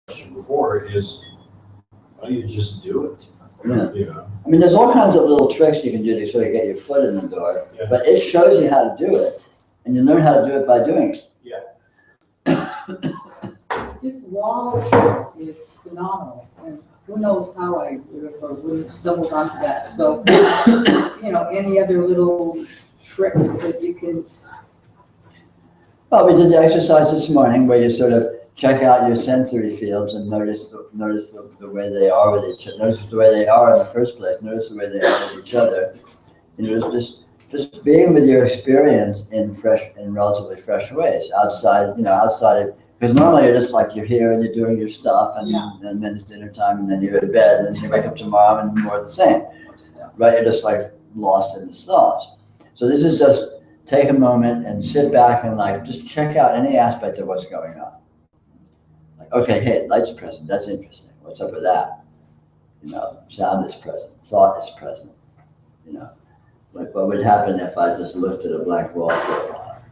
before is, well, you just do it. Yeah. You know? I mean, there's all kinds of little tricks you can do to sort of get your foot in the door, Yeah. but it shows you how to do it, and you learn how to do it by doing it. Yeah. This wall is phenomenal, and who knows how I would have stumbled onto that. So, you know, any other little tricks that you can. Well, we did the exercise this morning where you sort of check out your sensory fields and notice the way they are with each other. Notice the way they are in the first place. Notice the way they are with each other. You know, just being with your experience in relatively fresh ways outside. You know, outside of, because normally you're just like you're here and you're doing your stuff, and, and then it's dinner time, and then you go to bed, and then you wake up tomorrow and more of the same. Right? You're just like lost in the stars. So this is just take a moment and sit back and like just check out any aspect of what's going on. Like, okay, hey, light's present. That's interesting. What's up with that? You know, sound is present. Thought is present. You know, like what would happen if I just looked at a blank wall for a while?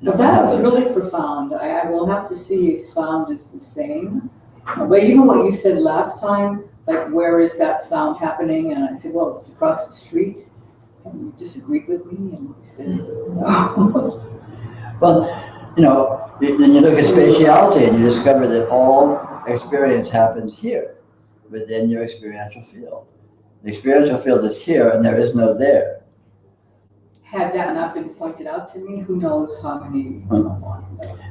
You know, But that was really profound. I will have to see if sound is the same. But you know what you said last time? Like, where is that sound happening? And I said, well, it's across the street. And you disagreed with me, and you said, no. Well, you know, then you look at spatiality and you discover that all experience happens here, within your experiential field. The experiential field is here, and there is no there. Had that not been pointed out to me, who knows how many.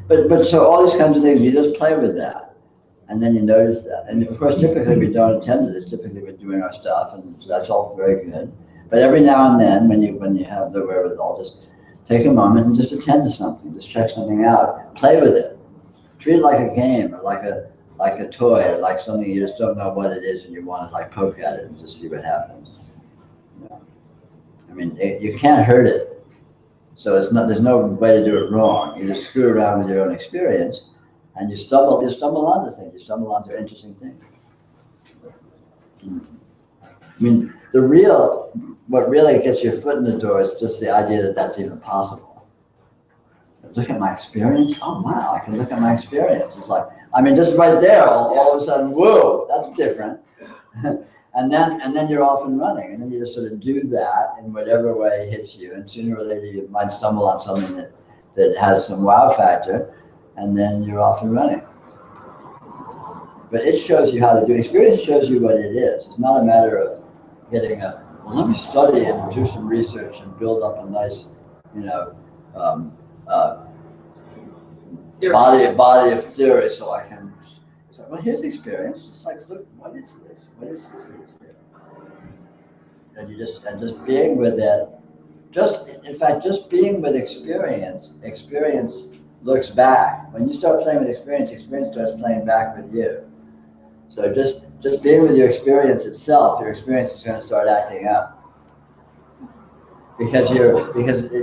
But so all these kinds of things, you just play with that, and then you notice that. And of course, typically we don't attend to this. Typically we're doing our stuff, and that's all very good. But every now and then, when you have the wherewithal, just take a moment and just attend to something. Just check something out. Play with it. Treat it like a game, or like a toy, or like something you just don't know what it is, and you want to like poke at it and just see what happens. You know? I mean, you can't hurt it. So there's no way to do it wrong. You just screw around with your own experience, and you stumble onto things. You stumble onto interesting things. I mean, what really gets your foot in the door is just the idea that that's even possible. Look at my experience. Oh wow, I can look at my experience. It's like, I mean, just right there, all of a sudden, whoa, that's different. and then you're off and running, and then you just sort of do that in whatever way hits you, and sooner or later you might stumble on something that has some wow factor, and then you're off and running. But it shows you how to do. Experience shows you what it is. It's not a matter of getting well, let me study and do some research and build up a nice, you know, body of theory so I can. It's like, well, here's experience. Just like, look, what is this? What is this thing here? And just being with it. Just being with experience. Experience looks back. When you start playing with experience, experience starts playing back with you. So just being with your experience itself, your experience is going to start acting up. Because your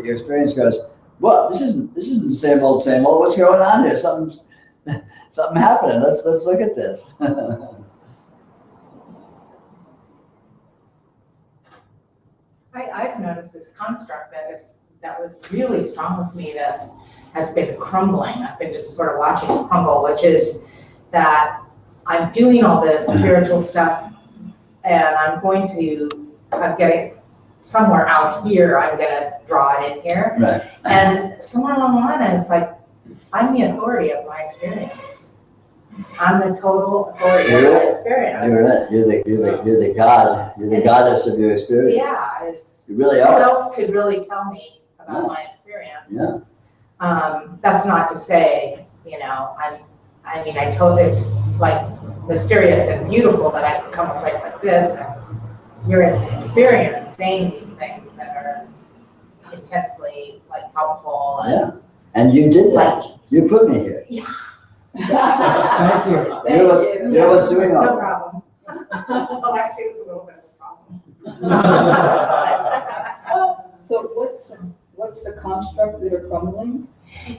experience goes, well, this isn't the same old. What's going on here? Something happening. Let's look at this. I've noticed this construct that was really strong with me. That has been crumbling. I've been just sort of watching it crumble, which is that I'm doing all this spiritual stuff, and I'm getting somewhere out here, I'm gonna draw it in here. Right. And somewhere along the line, I was like, I'm the authority of my experience. I'm the total authority of my experience. You're right. You're the God. You're the goddess of your experience. Yeah. You really Who are. else could really tell me about my experience? Yeah. That's not to say, you know, I told it's like mysterious and beautiful that I can come to a place like this and you're in the experience saying these things that are intensely like helpful. And you did that. You put me here. Yeah. Thank you. You know what's doing all No that. problem. Well, actually, it's a little bit of a problem. So what's the construct that are crumbling?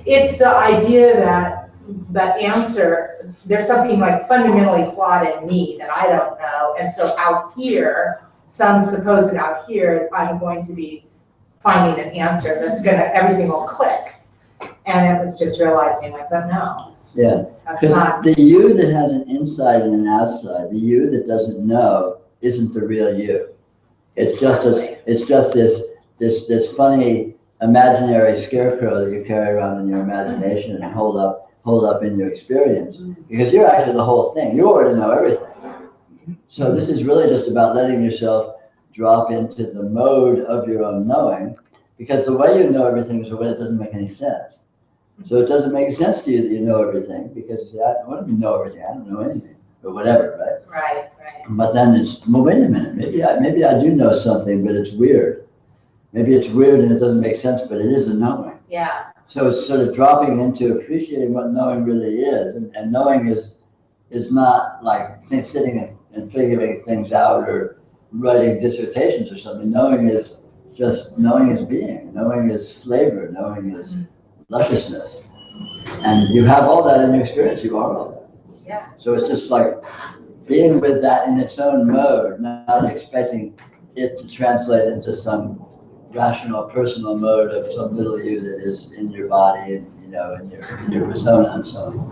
It's the idea that the answer, there's something like fundamentally flawed in me that I don't know. And so out here, some supposed out here, I'm going to be finding an answer that's everything will click. And it was just realizing like that, no, Yeah. that's Because not, the you that has an inside and an outside, the you that doesn't know isn't the real you. It's just this funny imaginary scarecrow that you carry around in your imagination and hold up in your experience. Because you're actually the whole thing. You already know everything. So this is really just about letting yourself drop into the mode of your own knowing, because the way you know everything is a way that doesn't make any sense. So it doesn't make sense to you that you know everything, because you say, what do you know everything? I don't know anything, or whatever, right? right. But then it's, well, wait a minute, maybe I do know something, but it's weird. Maybe it's weird and it doesn't make sense, but it is a knowing. Yeah, So it's sort of dropping into appreciating what knowing really is, and knowing is not like sitting and figuring things out or writing dissertations or something. Knowing is being. Knowing is flavor. Knowing is lusciousness. And you have all that in your experience. You are all that. yeah. So it's just like being with that in its own mode, not expecting it to translate into some rational, personal mode of some little you that is in your body and, in your persona and so on.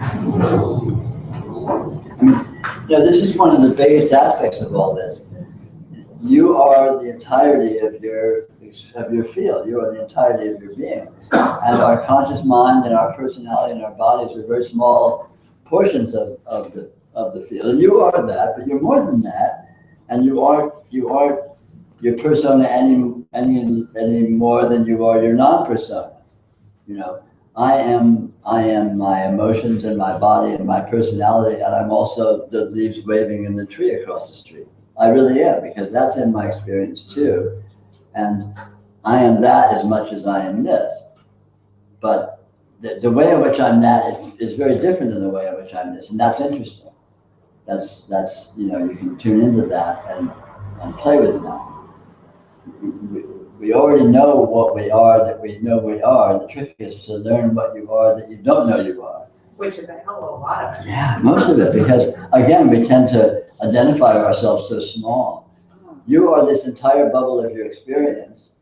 I mean, this is one of the biggest aspects of all this. You are the entirety of your field. You are the entirety of your being. And our conscious mind and our personality and our bodies are very small portions of the field. And you are that, but you're more than that. And you aren't your persona any more than you are your non-persona. I am my emotions and my body and my personality, and I'm also the leaves waving in the tree across the street. I really am, because that's in my experience too. And I am that as much as I am this. But the way in which I'm that is very different than the way in which I'm this, and that's interesting. That's you can tune into that and play with that. We already know what we are that we know we are. The trick is to learn what you are that you don't know you are. Which is a hell of a lot of it. Yeah, most of it, because again, we tend to identify ourselves so small. You are this entire bubble of your experience.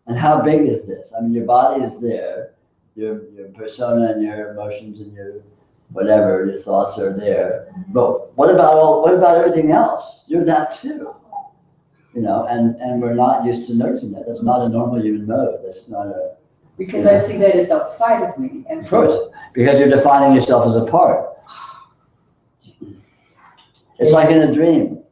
And how big is this? I mean, your body is there, your persona and your emotions and your whatever, your thoughts are there. But what about everything else? You're that too. And we're not used to noticing that. That's not a normal human mode. That's not a... Because I see that as outside of me. And of course, because you're defining yourself as a part. It's like in a dream.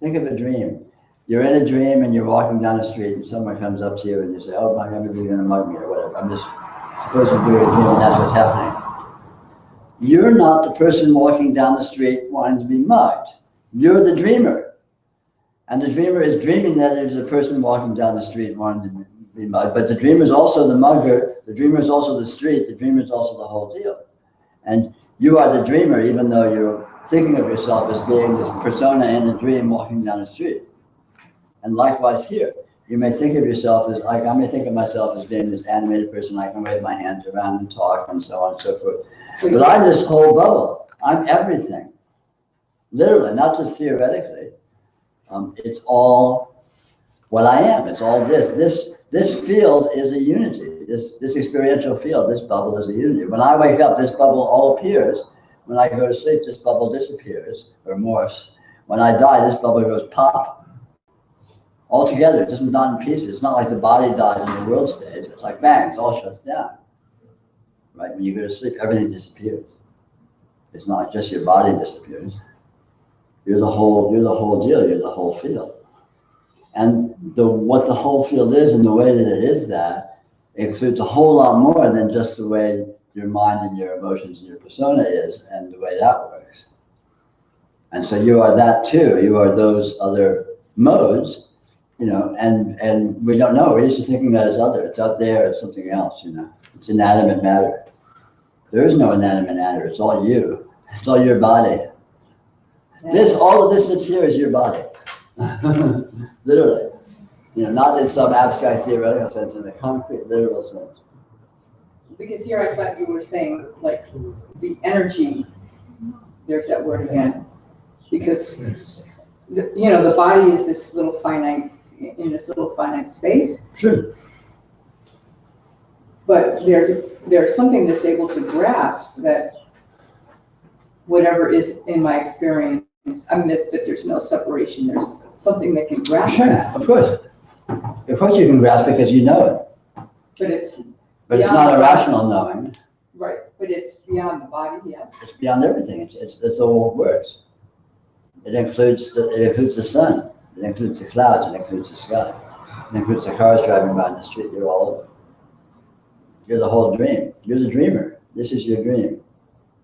Think of a dream. You're in a dream and you're walking down the street and someone comes up to you and you say, oh my God, maybe you're gonna mug me or whatever. I'm just supposed to do a dream and that's what's happening. You're not the person walking down the street wanting to be mugged. You're the dreamer. And the dreamer is dreaming that there's a person walking down the street wanting to be mugged. But the dreamer is also the mugger. The dreamer is also the street. The dreamer is also the whole deal. And you are the dreamer, even though you're thinking of yourself as being this persona in the dream walking down the street. And likewise here, you may think of yourself as, like I may think of myself as being this animated person. I can wave my hands around and talk and so on and so forth. But I'm this whole bubble. I'm everything. Literally, not just theoretically. It's all what I am. It's all this. This field is a unity. This experiential field, this bubble is a unity. When I wake up, this bubble all appears. When I go to sleep, this bubble disappears or morphs. When I die, this bubble goes pop. All together, just not in pieces. It's not like the body dies and the world stays. It's like bang, it all shuts down. Right? When you go to sleep, everything disappears. It's not just your body disappears. You're the whole deal, you're the whole field. And what the whole field is and the way that it is that includes a whole lot more than just the way your mind and your emotions and your persona is and the way that works. And so you are that too. You are those other modes, and we don't know. We're used to thinking that as other. It's out there, it's something else, It's inanimate matter. There is no inanimate matter, it's all you. It's all your body. All of this that's here is your body. Literally. Not in some abstract theoretical sense, in the concrete, literal sense. Because here I thought you were saying, like, the energy, there's that word again. Because, the body is this little finite, in this little finite space. Sure. But there's something that's able to grasp that whatever is in my experience, I mean, that there's no separation, there's something that can grasp Sure, that. of course. Of course you can grasp it because you know it. But it's, But it's beyond not the a body. rational knowing. Right, but it's beyond the body, yes. It's beyond everything. It's the whole works. It includes the sun. It includes the clouds. It includes the sky. It includes the cars driving by the street. You're all of it. You're the whole dream. You're the dreamer. This is your dream.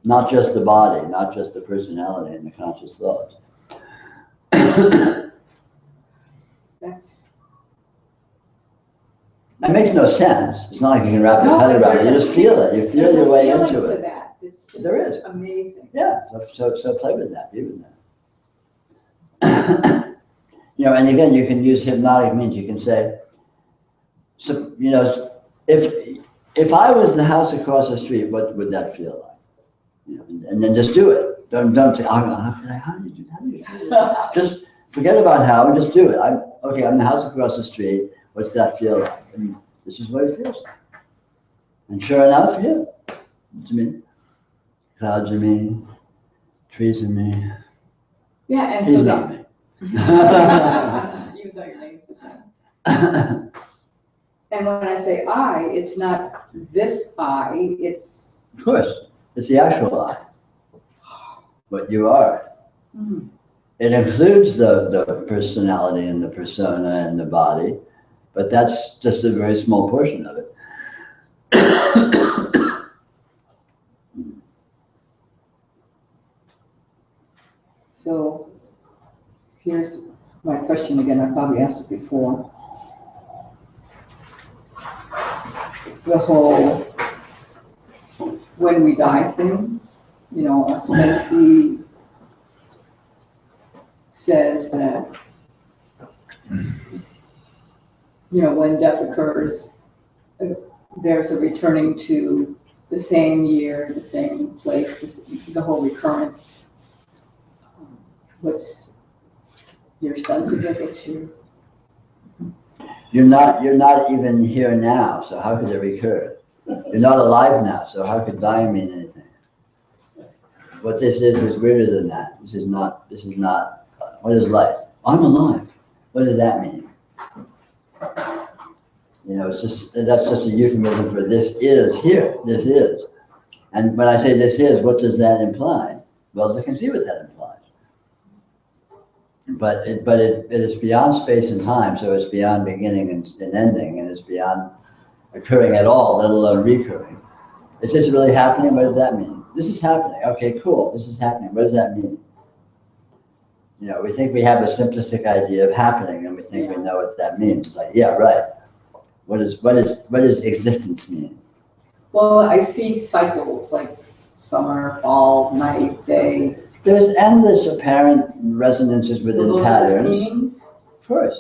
Not just the body, not just the personality and the conscious thoughts. That's, It makes no sense. It's not like you can wrap your No, head around it. You there's just feel it. You feel there's a your way feeling into to it. that. It's just There is. amazing. Yeah. So play with that. Be with that. You know, and again, you can use hypnotic means. You can say, so, you know, if I was the house across the street, what would that feel like? You know, and then just do it. Don't say, how do you do that? How do you feel that? Just forget about how and just do it. I'm the house across the street. What's that feel like? And this is what it feels like. And sure enough, yeah. What's it mean? Clouds are me. Trees are me. Yeah, and He's so not me. even though your name's the same. And when I say I, it's not this I, it's. Of course, it's the actual I. What you are. Mhm. It includes the personality and the persona and the body, but that's just a very small portion of it. So here's my question again, I probably asked it before. The whole when we die thing, you know, Ospensky says that, you know, when death occurs, there's a returning to the same year, the same place, the whole recurrence. What's your sense of it? What's your... You're not even here now, so how could it recur? You're not alive now, so how could dying mean anything? What this is weirder than that. This is not, what is life? I'm alive. What does that mean? You know, that's just a euphemism for this is here, this is. And when I say this is, what does that imply? Well, you can see what that implies. But it is beyond space and time, so it's beyond beginning and ending, and it's beyond occurring at all, let alone recurring. Is this really happening? What does that mean? This is happening. Okay, cool. This is happening. What does that mean? You know, we think we have a simplistic idea of happening, and we think we know what that means. It's like, yeah, right. What does existence mean? Well, I see cycles like summer, fall, night, day. There's endless apparent resonances within So those patterns. are the scenes? Of course.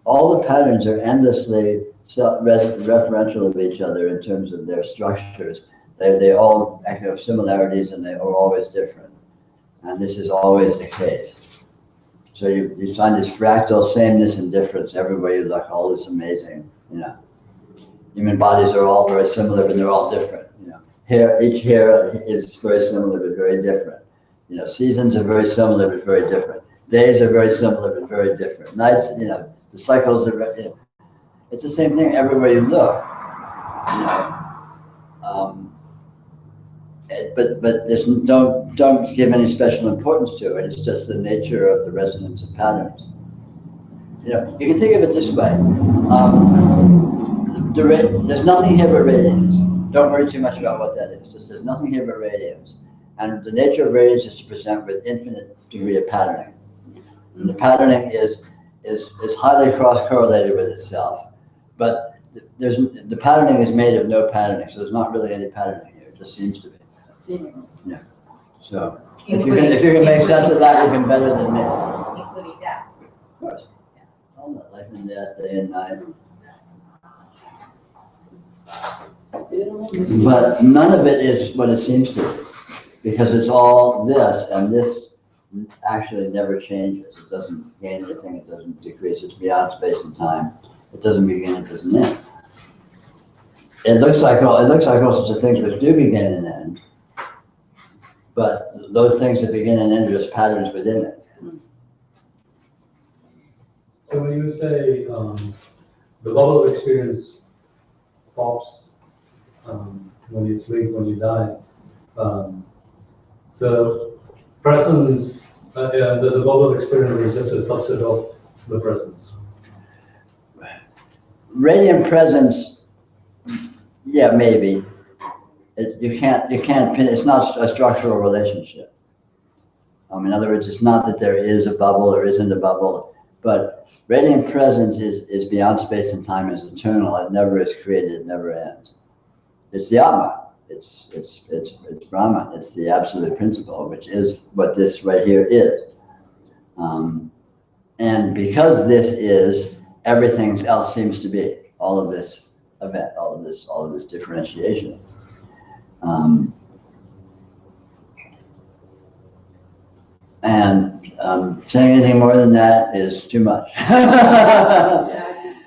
All the patterns are endlessly referential of each other in terms of their structures. They all have similarities and they are always different. And this is always the case. So you find this fractal sameness and difference everywhere you look. All this amazing, you know. Human bodies are all very similar, but they're all different. You know, each hair is very similar but very different. You know, seasons are very similar but very different. Days are very similar but very different. Nights, you know, the cycles are. You know, it's the same thing everywhere you look. You know, but there's don't give any special importance to it. It's just the nature of the resonance of patterns. You know, you can think of it this way. There's nothing here but radiance. Don't worry too much about what that is. Just there's nothing here but radiance. And the nature of radiance is to present with infinite degree of patterning. And the patterning is highly cross-correlated with itself. But the patterning is made of no patterning, so there's not really any patterning here. It just seems to be. Seemingly. Yeah. So if you can make sense of that, even better than me. Including death. Of course. All that life and death, day and night. But none of it is what it seems to be, because it's all this, and this actually never changes. It doesn't gain anything, it doesn't decrease. It's beyond space and time. It doesn't begin, it doesn't end. it looks like all sorts of things which do begin and end, but those things that begin and end are just patterns within it. So when you say the bubble of experience pops when you sleep, when you die, so presence, the bubble of experience is just a subset of the presence. Radiant presence, yeah, maybe. You can't pin, it's not a structural relationship. In other words, it's not that there is a bubble or isn't a bubble, but radiant presence is beyond space and time, is eternal. It never is created, it never ends. It's the Atma. It's Brahman. It's the absolute principle, which is what this right here is. And because this is, everything else seems to be. All of this event, all of this differentiation. Saying anything more than that is too much.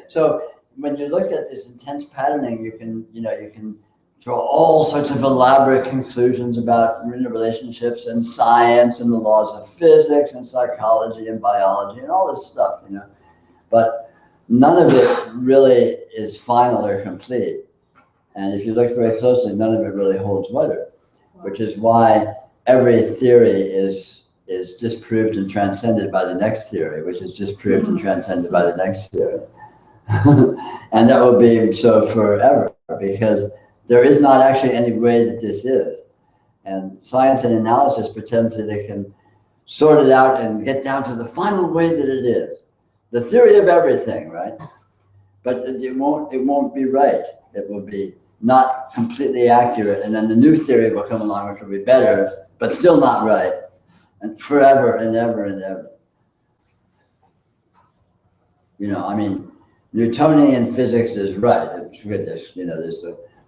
So when you look at this intense patterning, you can draw all sorts of elaborate conclusions about relationships and science and the laws of physics and psychology and biology and all this stuff, But none of it really is final or complete. And if you look very closely, none of it really holds water, which is why every theory is disproved and transcended by the next theory, which is disproved and transcended by the next theory. And that will be so forever, because there is not actually any way that this is. And science and analysis pretends that they can sort it out and get down to the final way that it is. The theory of everything, right? But it won't be right. It will be not completely accurate, and then the new theory will come along which will be better, but still not right, and forever and ever and ever. Newtonian physics is right. It's good. There's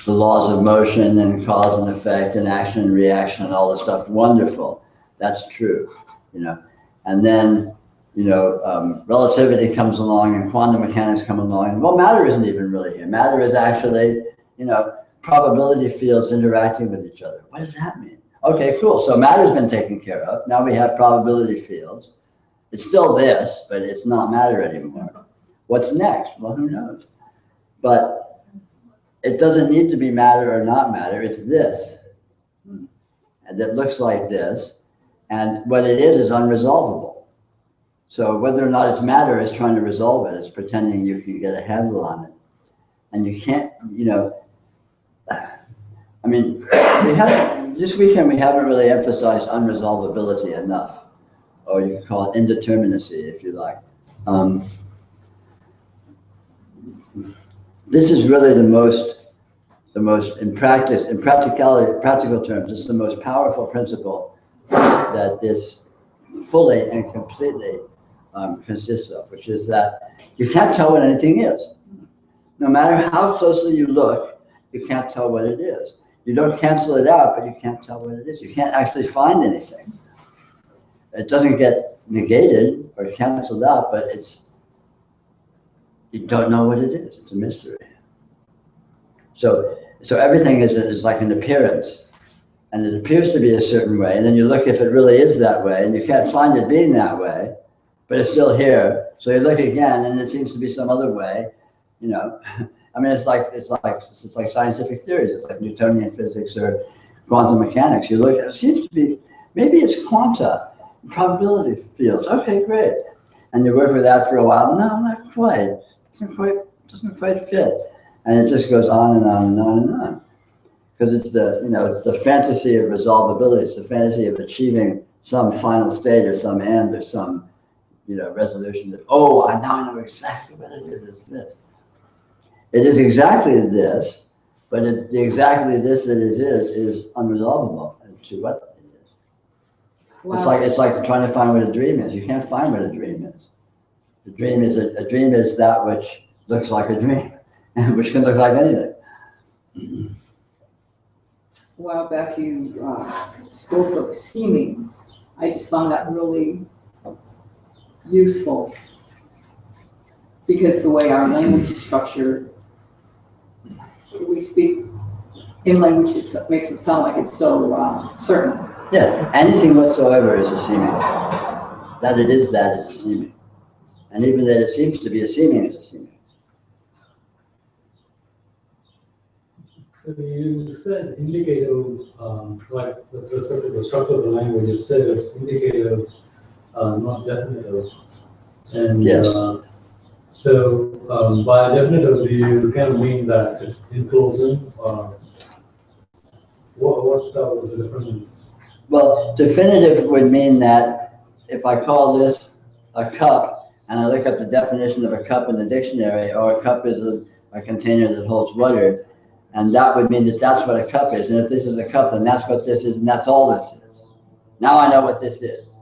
the laws of motion and cause and effect and action and reaction and all this stuff. Wonderful. That's true. And then relativity comes along and quantum mechanics come along. Well, matter isn't even really here. Matter is actually, probability fields interacting with each other. What does that mean? Okay, cool. So matter's been taken care of. Now we have probability fields. It's still this, but it's not matter anymore. What's next? Well, who knows? But it doesn't need to be matter or not matter. It's this. And that looks like this. And what it is unresolvable. So whether or not it's matter is trying to resolve it. It's pretending you can get a handle on it. And you can't, this weekend we haven't really emphasized unresolvability enough. Or you can call it indeterminacy if you like. This is really the most in practical terms, it's the most powerful principle that this fully and completely consists of, which is that you can't tell what anything is. No matter how closely you look, you can't tell what it is. You don't cancel it out, but you can't tell what it is. You can't actually find anything. It doesn't get negated or canceled out, but you don't know what it is. It's a mystery. So everything is like an appearance, and it appears to be a certain way, and then you look if it really is that way, and you can't find it being that way, but it's still here. So you look again, and it seems to be some other way. It's like scientific theories. It's like Newtonian physics or quantum mechanics. You look at it, seems to be, maybe it's quanta, probability fields. Okay, great. And you work with that for a while. No, not quite. Doesn't quite fit. And it just goes on and on and on and on. Because it's the fantasy of resolvability. It's the fantasy of achieving some final state or some end or some, resolution that, now I know exactly what it is. It's this. It is exactly this, but the exactly this that it is unresolvable to what it is. Wow. It's like trying to find what a dream is. You can't find what a dream is. A dream is that which looks like a dream, which can look like anything. A while back you spoke of seemings. I just found that really useful because the way our language is structured, we speak in language that makes it sound like it's so certain. Yeah, anything whatsoever is a seeming. That it is that is a seeming. And even that it seems to be a seeming is a seeming. So you said indicative, like with respect to the structure of the language, you said it's indicative, not definitive. And Yes. So by definitive, do you kind of mean that it's inclusive, or what was the difference? Well, definitive would mean that if I call this a cup and I look up the definition of a cup in the dictionary, or a cup is a container that holds water, and that would mean that that's what a cup is. And if this is a cup, then that's what this is, and that's all this is. Now I know what this is.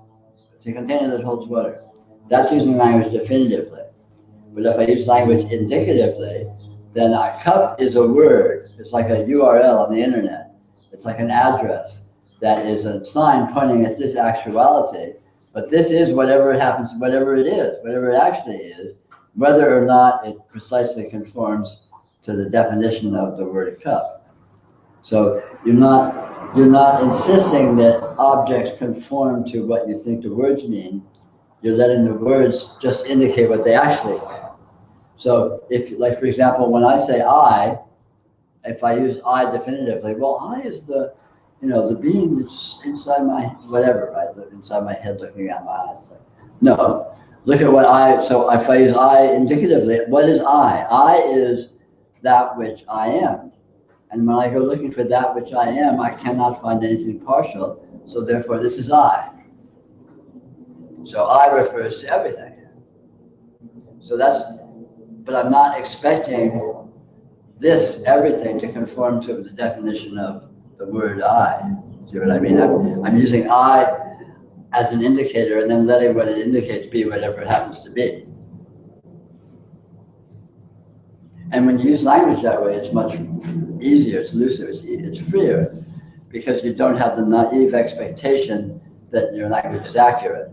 It's a container that holds water. That's using language definitively. But if I use language indicatively, then a cup is a word. It's like a URL on the internet. It's like an address that is a sign pointing at this actuality. But this is whatever it happens, whatever it is, whatever it actually is, whether or not it precisely conforms to the definition of the word cup. So you're not insisting that objects conform to what you think the words mean. You're letting the words just indicate what they actually are. So if, like, for example, when I say I, if I use I definitively, well, I is the, the being that's inside my, whatever, right? Inside my head looking at my eyes. No, look at what so if I use I indicatively, what is I? I is that which I am. And when I go looking for that which I am, I cannot find anything partial. So therefore, this is I. So I refers to everything. So but I'm not expecting this everything to conform to the definition of the word I. See what I mean? I'm using I as an indicator and then letting what it indicates be whatever it happens to be. And when you use language that way, it's much easier, it's looser, it's freer, because you don't have the naive expectation that your language is accurate.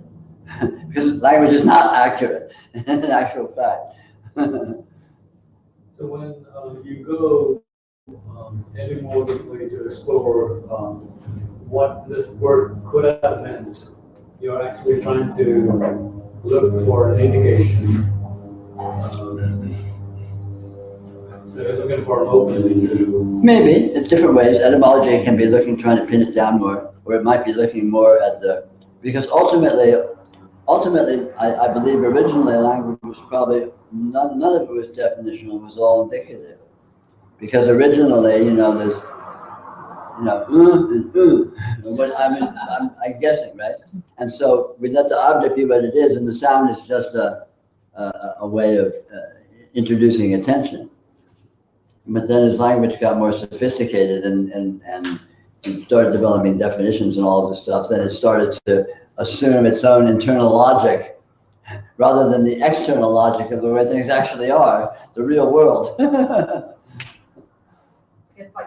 Because language is not accurate, in actual fact. So when you go etymologically to explore what this word could have meant, you're actually trying to look for an indication. So you're looking for an opening. Maybe, in different ways. Etymology can be trying to pin it down more, or it might be looking more at because ultimately, I believe originally language was probably, none of it was definitional, it was all indicative. Because originally, there's, but I'm guessing, right? And so we let the object be what it is, and the sound is just a way of introducing attention. But then as language got more sophisticated and started developing definitions and all of this stuff, then it started to assume its own internal logic rather than the external logic of the way things actually are, the real world. It's like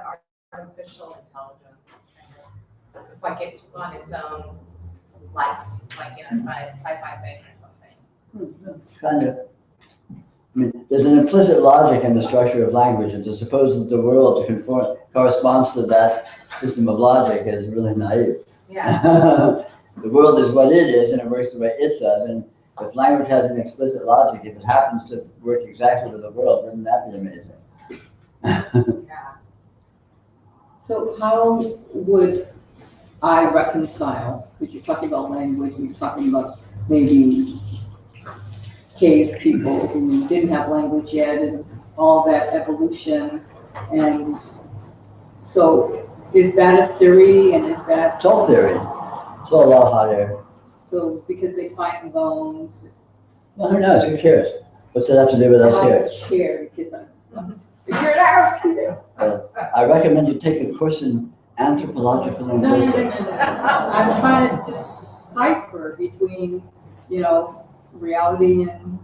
artificial intelligence. It's like it took on its own life, like in a sci-fi thing or something. Kind of. I mean, there's an implicit logic in the structure of language, and to suppose that the world corresponds to that system of logic is really naive. Yeah. The world is what it is, and it works the way it does. And if language has an explicit logic, if it happens to work exactly with the world, wouldn't that be amazing? Yeah. So how would I reconcile, because you're talking about language, you're talking about maybe cave people who didn't have language yet and all that evolution. And so is that a theory, and is that? It's all theory. It's all a lot of hot air. So because they find bones? Well, who knows? Who cares? What's that have to do with us I here? don't care because I'm figure it out. I recommend you take a course in anthropological linguistics. I'm trying to decipher between, reality and.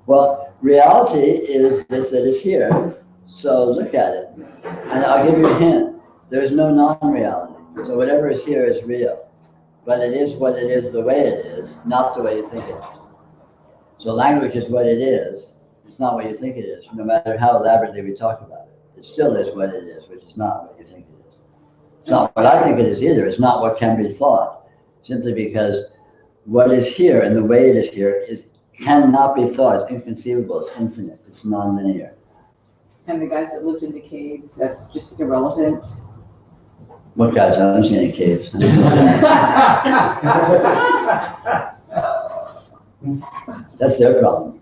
Well, reality is this that is here. So look at it. And I'll give you a hint. There's no non-reality. So whatever is here is real. But it is what it is the way it is, not the way you think it is. So language is what it is. It's not what you think it is, no matter how elaborately we talk about it. It still is what it is, which is not what you think it is. It's not what I think it is either. It's not what can be thought, simply because what is here and the way it is here cannot be thought. It's inconceivable. It's infinite. It's nonlinear. And the guys that lived in the caves, that's just irrelevant. What guys? I don't see any caves. That's their problem.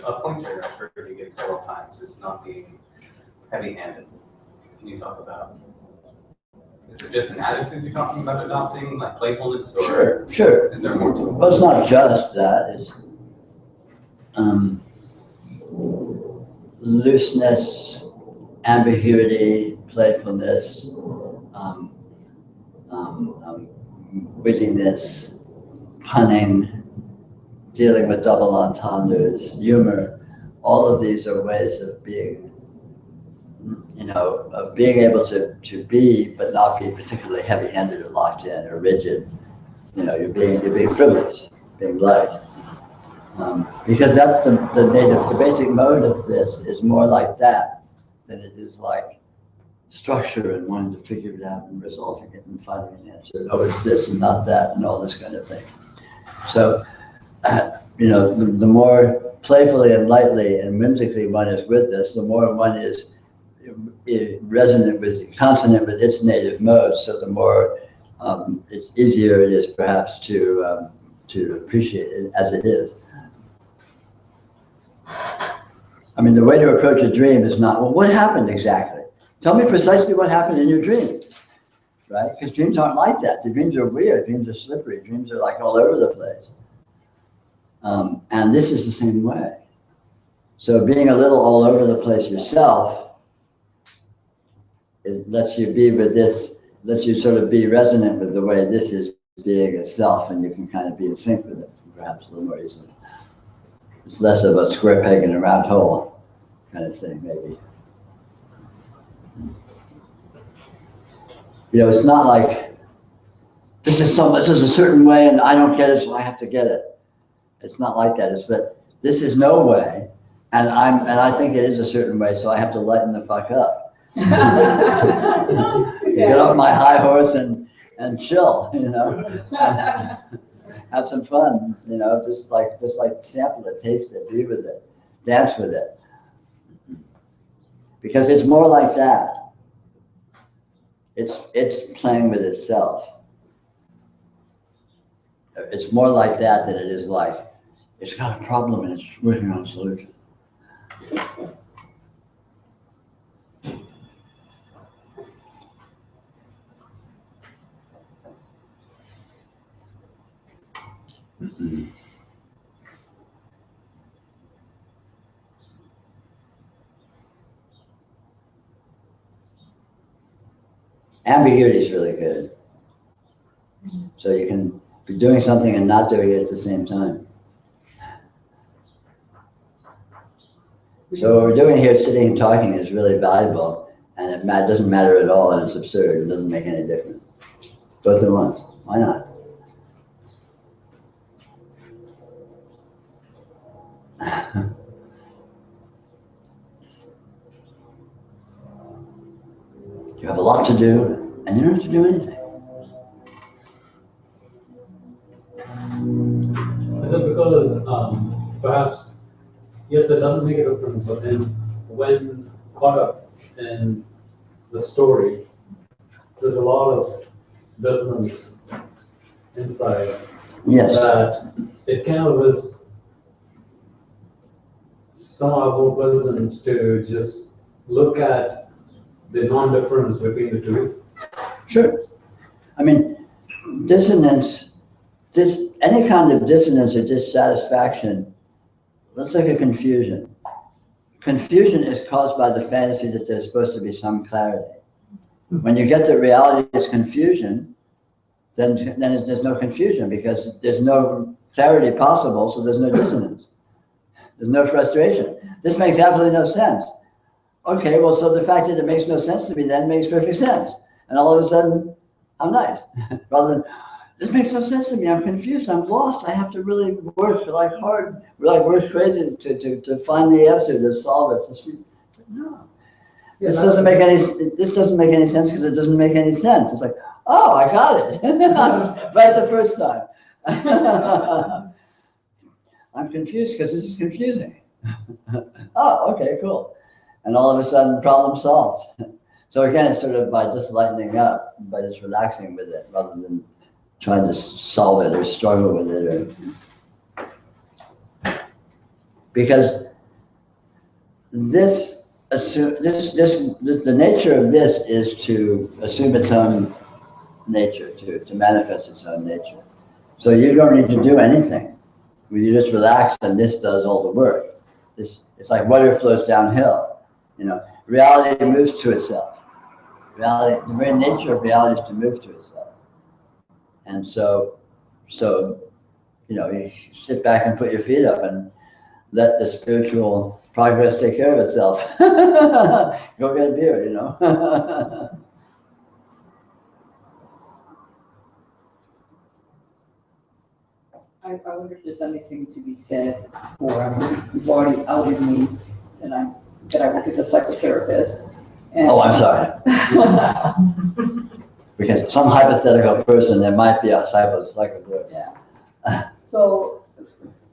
A pointer I've heard you give several times is not being heavy-handed. Can you talk about, is it just an attitude you're talking about adopting, like playfulness, or Sure. is there more to it? Well, it's not just that. It's looseness, ambiguity, playfulness, wittiness, punning, dealing with double entendres, humor. All of these are ways of being, of being able to be, but not be particularly heavy-handed or locked in or rigid. You're being frivolous, being light. Because that's the basic mode of this is more like that than it is like structure and wanting to figure it out and resolving it and finding an answer. Oh, it's this and not that and all this kind of thing. So, the more playfully and lightly and whimsically one is with this, the more one is resonant with, consonant with its native mode. So the more it's easier it is perhaps to appreciate it as it is. I mean, the way to approach a dream is not, well, what happened exactly? Tell me precisely what happened in your dream, right? Because dreams aren't like that. The dreams are weird. Dreams are slippery. Dreams are like all over the place. And this is the same way. So being a little all over the place yourself lets you be with this, lets you sort of be resonant with the way this is being itself, and you can kind of be in sync with it, perhaps a little more easily. It's less of a square peg in a round hole kind of thing, maybe. It's not like this is a certain way and I don't get it, so I have to get it. It's not like that. It's that this is no way, and I think it is a certain way, so I have to lighten the fuck up. Get off my high horse and chill, have some fun, just like sample it, taste it, be with it, dance with it. Because it's more like that. It's playing with itself. It's more like that than it is like, it's got a problem and it's working on a solution. Ambiguity is really good. So you can be doing something and not doing it at the same time. So what we're doing here, sitting and talking, is really valuable, and it doesn't matter at all, and it's absurd. It doesn't make any difference. Both at once. Why not? You have a lot to do, and you don't have to do anything. Is it because perhaps, yes, it doesn't make a difference, but then when caught up in the story, there's a lot of dissonance inside. Yes. That it kind of is somehow more pleasant to just look at the non-difference between the two. Sure. I mean, dissonance, any kind of dissonance or dissatisfaction, let's look at confusion. Confusion is caused by the fantasy that there's supposed to be some clarity. When you get that reality is confusion, then there's no confusion because there's no clarity possible, so there's no dissonance. There's no frustration. This makes absolutely no sense. Okay, well, so the fact that it makes no sense to me then makes perfect sense. And all of a sudden, I'm nice. Rather than, this makes no sense to me. I'm confused. I'm lost. I have to really work like hard, really work crazy to find the answer, to solve it, to see. No. This doesn't make any sense because it doesn't make any sense. It's like, oh, I got it. I was right the first time. I'm confused because this is confusing. Oh, okay, cool. And all of a sudden, problem solved. So again, it's sort of by just lightening up, by just relaxing with it, rather than trying to solve it or struggle with it. Because the nature of this is to assume its own nature, to manifest its own nature. So you don't need to do anything. You just relax, and this does all the work. It's like water flows downhill. Reality moves to itself. Reality, the very nature of reality is to move to itself. And so you sit back and put your feet up and let the spiritual progress take care of itself. Go get a beer, I wonder if there's anything to be said for, you've already outed me, that I work as a psychotherapist. And Oh, I'm sorry. Because some hypothetical person, there might be a psychotherapist. Yeah. So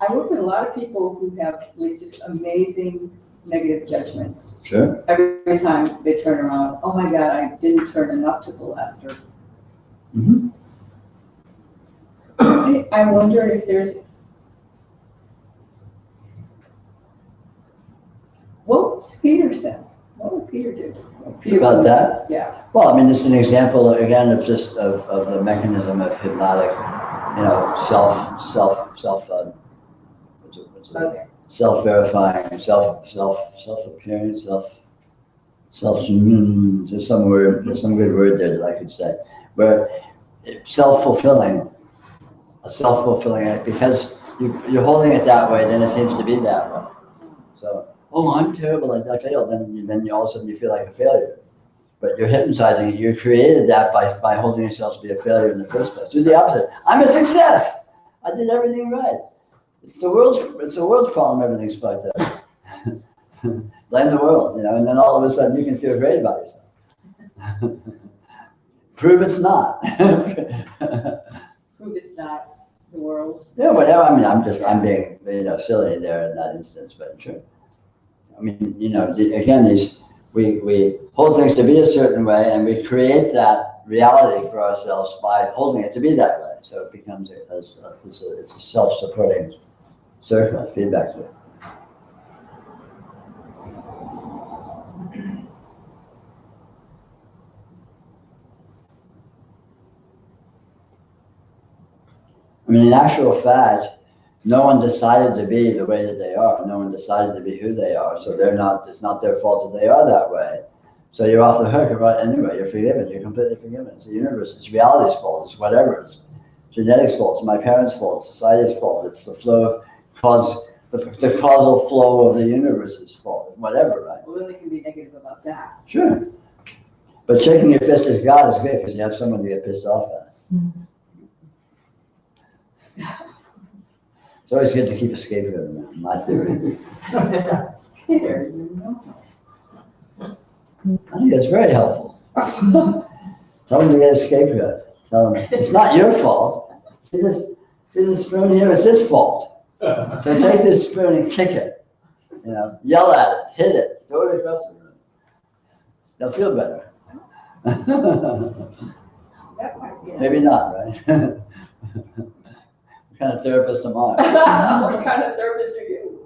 I work with a lot of people who have like just amazing negative judgments. Sure. Every time they turn around, oh my God, I didn't turn enough to the left. Or Mm-hmm. I wonder if there's, what was Peter said? What would Peter do? About that? Yeah. Well, I mean, this is an example again of just of the mechanism of hypnotic, self-verifying, self-appearing, there's some good word there that I could say, where self-fulfilling, because you're holding it that way, then it seems to be that way. So, oh, I'm terrible, I failed, then all of a sudden you feel like a failure. But you're hypnotizing it. You created that by holding yourself to be a failure in the first place. Do the opposite. I'm a success. I did everything right. It's the world's problem. Everything's fucked up. Blame the world, and then all of a sudden you can feel great about yourself. Prove it's not. Prove it's not the world. Yeah, whatever. I mean, I'm being silly there in that instance, but sure. I mean, again, we hold things to be a certain way, and we create that reality for ourselves by holding it to be that way. So it becomes it's a self-supporting circle, feedback loop. I mean, in actual fact, no one decided to be the way that they are. No one decided to be who they are. So it's not their fault that they are that way. So you're off the hook about anyway. You're forgiven. You're completely forgiven. It's the universe. It's reality's fault. It's whatever. It's genetics' fault. It's my parents' fault. It's society's fault. It's the flow of the causal flow of the universe's fault. Whatever, right? Well, then they can be negative about that. Sure. But shaking your fist at God is good because you have someone to get pissed off at. It's always good to keep a scapegoat around, my theory. Peter, you know. I think that's very helpful. Tell them to get a scapegoat. Tell them, it's not your fault. See this spoon here? It's its fault. So take this spoon and kick it. Yell at it, hit it, throw it across the room. They'll feel better. That might be. Maybe not, right? What kind of therapist am I? What kind of therapist are you?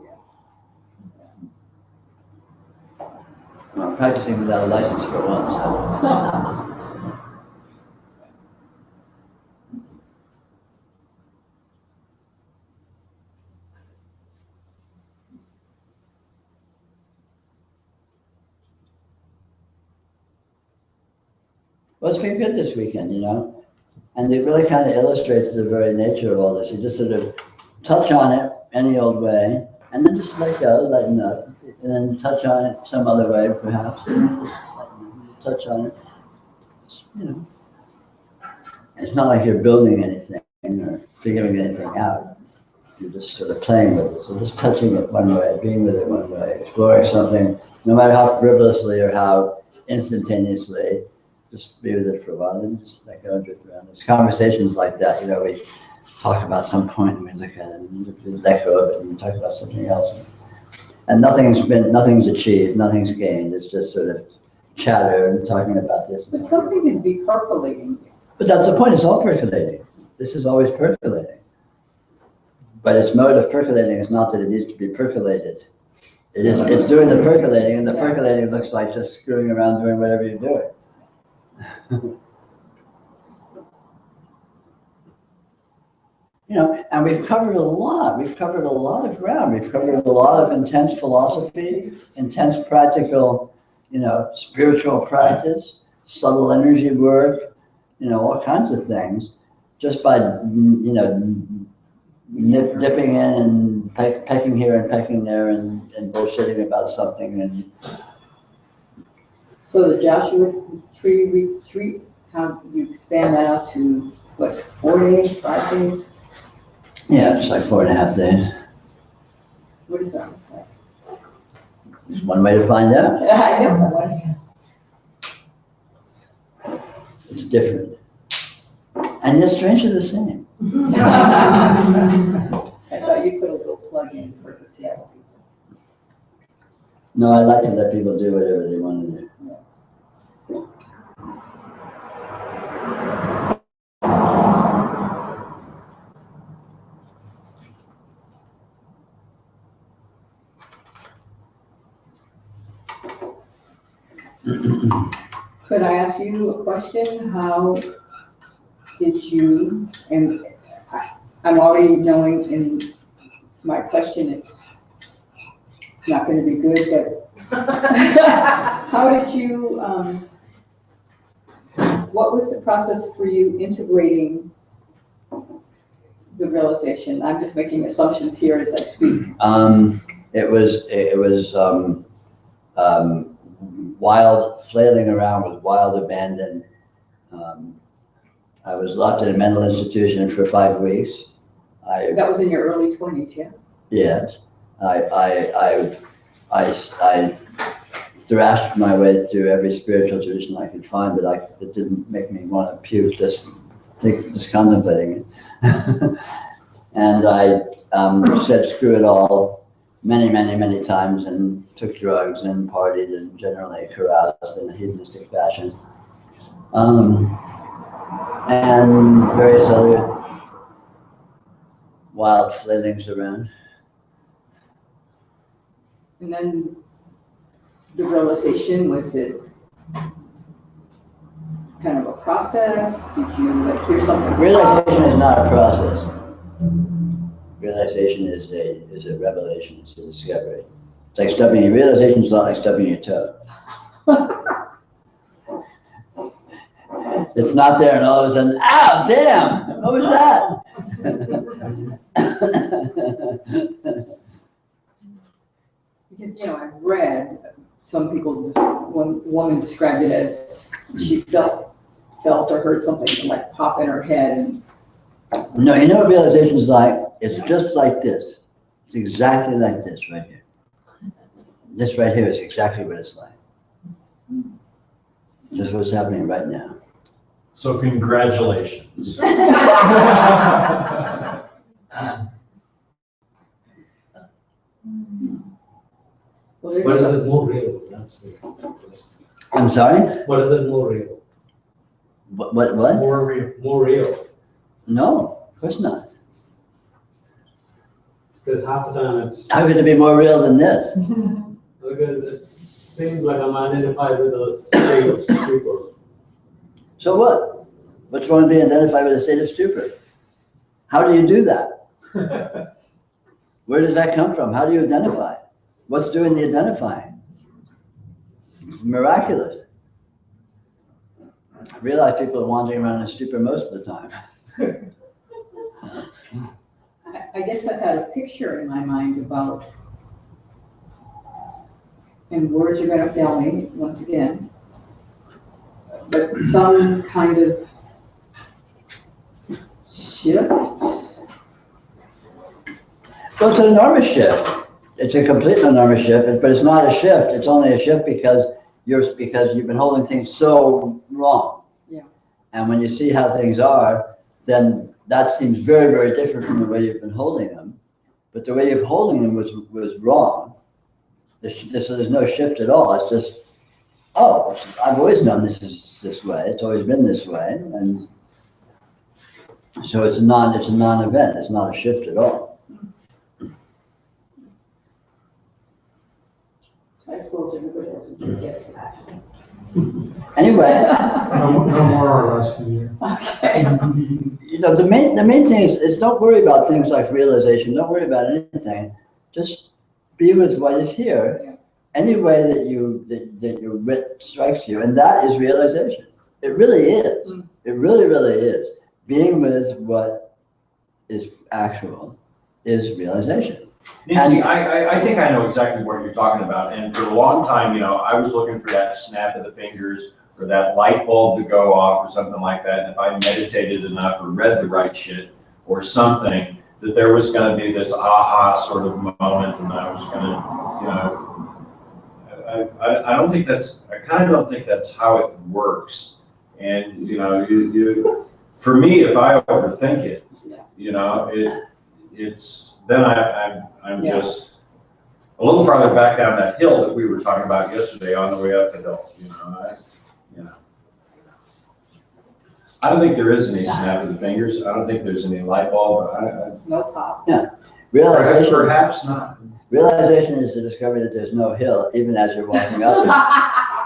I'm practicing without a license for once. Well, it's been good this weekend, and it really kind of illustrates the very nature of all this. You just sort of touch on it any old way, and then just let go, lighten up, and then touch on it some other way, perhaps. Touch on it, It's not like you're building anything or figuring anything out. You're just sort of playing with it. So just touching it one way, being with it one way, exploring something, no matter how frivolously or how instantaneously, just be with it for a while and just let go and drift around. There's conversations like that, we talk about some point and we look at it and we let go of it and we talk about something else. And nothing's achieved, nothing's gained. It's just sort of chatter and talking about this. But something can be percolating. But that's the point, it's all percolating. This is always percolating. But its mode of percolating is not that it needs to be percolated. It's doing the percolating, and the percolating looks like just screwing around doing whatever you're doing. And we've covered a lot. We've covered a lot of ground. We've covered a lot of intense philosophy, intense practical, spiritual practice, subtle energy work, all kinds of things, just by, dipping in and pecking here and pecking there and bullshitting about something. And So the Joshua Tree retreat, how you expand that out to, 4 days, 5 days? yeah, it's like 4.5 days. What is that look like? There's one way to find out. I know. It's different. And yet strangely the same. I thought you put a little plug in for the Seattle people. No, I like to let people do whatever they want to do. Could I ask you a question? How did you, and I'm already knowing, and my question is not going to be good, but how did you, what was the process for you integrating the realization? I'm just making assumptions here as I speak. It was wild, flailing around with wild abandon. I was locked in a mental institution for 5 weeks. That was in your early 20s, yeah? Yes, I thrashed my way through every spiritual tradition I could find that didn't make me want to puke just contemplating it. And I said screw it all many times and took drugs and partied and generally caroused in a hedonistic fashion. And various other wild flailings around. And then the realization, was it kind of a process? Did you hear something? Realization is not a process. Realization is a revelation, it's a discovery. It's like realization is not like stubbing your toe. It's not there and all of a sudden, ow, damn, what was that? Because, I've read, some people, one woman described it as she felt or heard something like pop in her head. And No, you know what realization is like? It's just like this. It's exactly like this right here. This right here is exactly what it's like. Just what's happening right now. So congratulations. well, But is it more real? That's the question. I'm sorry? What is it more real? What? More real. More real. No, of course not. Because half the time it's, How could it be more real than this? because it seems like I'm identified with a state of stupor. So what? What's wrong with being identified with a state of stupor? How do you do that? Where does that come from? How do you identify? What's doing the identifying? It's miraculous. I realize people are wandering around in a stupor most of the time. I guess I've had a picture in my mind about, and words are going to fail me once again, but some kind of shift? Well, it's an enormous shift. It's a complete enormous shift, but it's not a shift. It's only a shift because you've been holding things so wrong. Yeah. And when you see how things are, then that seems very, very different from the way you've been holding them. But the way you're holding them was wrong. So there's no shift at all. It's just, oh, I've always known this is this way. It's always been this way, and so it's a non-event. It's not a shift at all. I suppose everybody else gets that. Anyway, No more or less than you. Okay. you know, the main thing is don't worry about things like realization. Don't worry about anything. Just be with what is here. Yeah. Any way that your wit strikes you, and that is realization. It really is. Mm. It really, really is. Being with what is actual is realization. Nancy, I think I know exactly what you're talking about, and for a long time, you know, I was looking for that snap of the fingers or that light bulb to go off or something like that, and if I meditated enough or read the right shit or something, that there was gonna be this aha sort of moment, and I was gonna, you know, I don't think that's, I kind of don't think that's how it works. And, you know, for me, if I overthink it, you know, it's, then I'm Yeah. just a little farther back down that hill that we were talking about yesterday on the way up the hill, you know. I don't think there is any snap of the fingers. I don't think there's any light bulb. No pop. Realization. Perhaps not. Realization is the discovery that there's no hill, even as you're walking up it.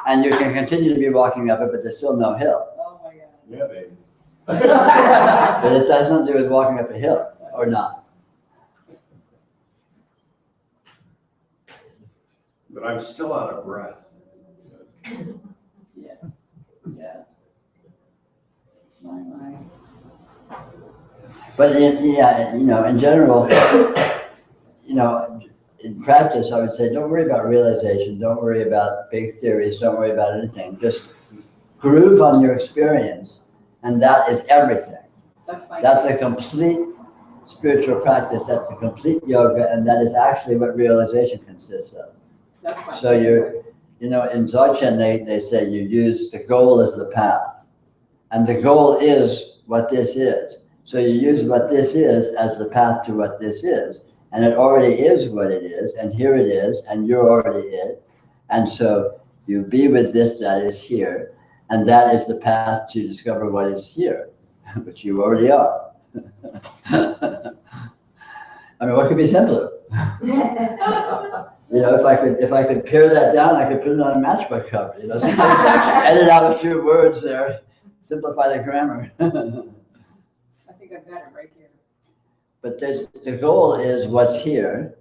And you can continue to be walking up it, but there's still no hill. Oh my God. Yeah, baby. But it has nothing to do with walking up a hill, or not. But I'm still out of breath. Yeah. Yeah. My. But yeah, you know, in general, you know, in practice, I would say, don't worry about realization. Don't worry about big theories. Don't worry about anything. Just groove on your experience, and that is everything. That's fine. That's a complete spiritual practice. That's a complete yoga, and that is actually what realization consists of. That's fine. So you know, in Dzogchen, they say you use the goal as the path, and the goal is what this is. So you use what this is as the path to what this is, and it already is what it is, and here it is, and you're already it, and so you be with this that is here, and that is the path to discover what is here, which you already are. I mean, what could be simpler? You know, if I could pare that down, I could put it on a matchbook cover. You know, edit out a few words there, simplify the grammar. I think I've got it right here. But the goal is what's here.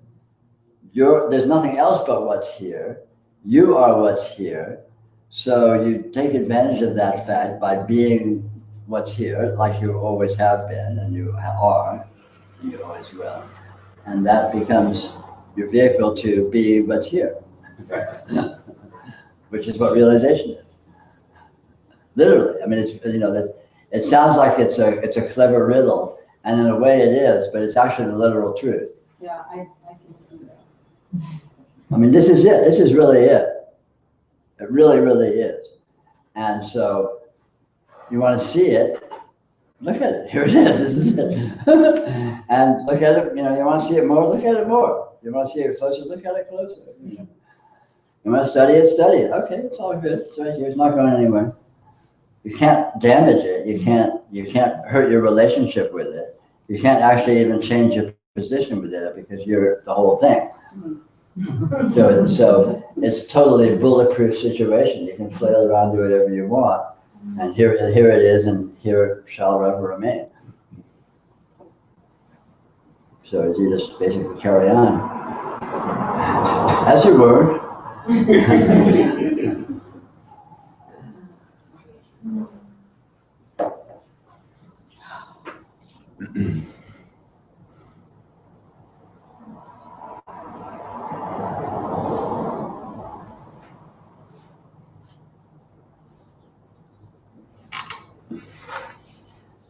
There's nothing else but what's here. You are what's here. So you take advantage of that fact by being what's here, like you always have been, and you are, and you always will. And that becomes your vehicle to be what's here, which is what realization is. Literally, I mean, it's, you know, it sounds like it's a clever riddle, and in a way it is, but it's actually the literal truth. Yeah, I can see that. I mean, this is it. This is really it. It really, really is. And so you want to see it, look at it. Here it is. This is it. And look at it. You know, you want to see it more, look at it more. You want to see it closer, look at it closer. You want to study it, study it. Okay, it's all good. It's right here. It's not going anywhere. You can't damage it. You can't hurt your relationship with it. You can't actually even change your position with it because you're the whole thing. So it's totally a bulletproof situation. You can flail around, do whatever you want, and here it is, and here it shall ever remain. So you just basically carry on as you were.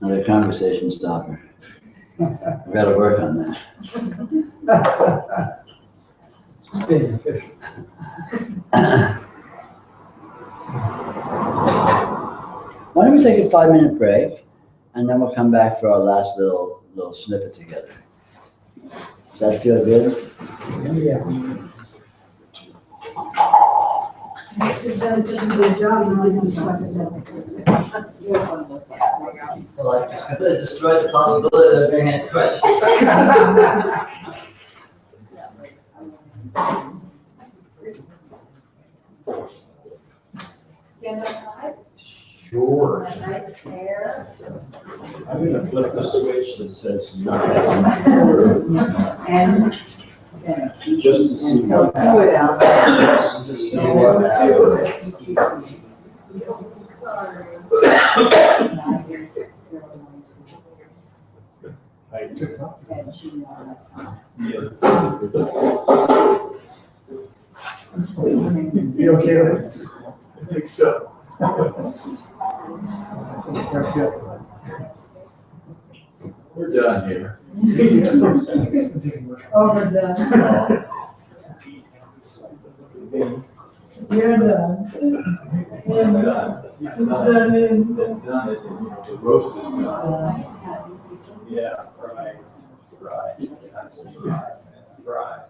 Another conversation stopper. We gotta work on that. Why don't we take a 5-minute break, and then we'll come back for our last little snippet together. Does that feel good? Yeah. She's done such a good job, you know, these questions. Well, I completely destroyed the possibility of being any questions. Stand outside, Sure. nice hair. I'm gonna flip the switch that says no. And, Just to see what do it out. Just to see what happens. You okay with it? I think so. We're done here. Overdone. You're done. It's done. It's done. It's done. The roast is done. Yeah, right. Right. Right.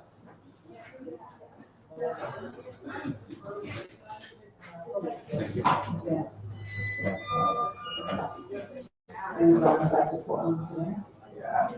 And you're going back to Portland today? Yeah.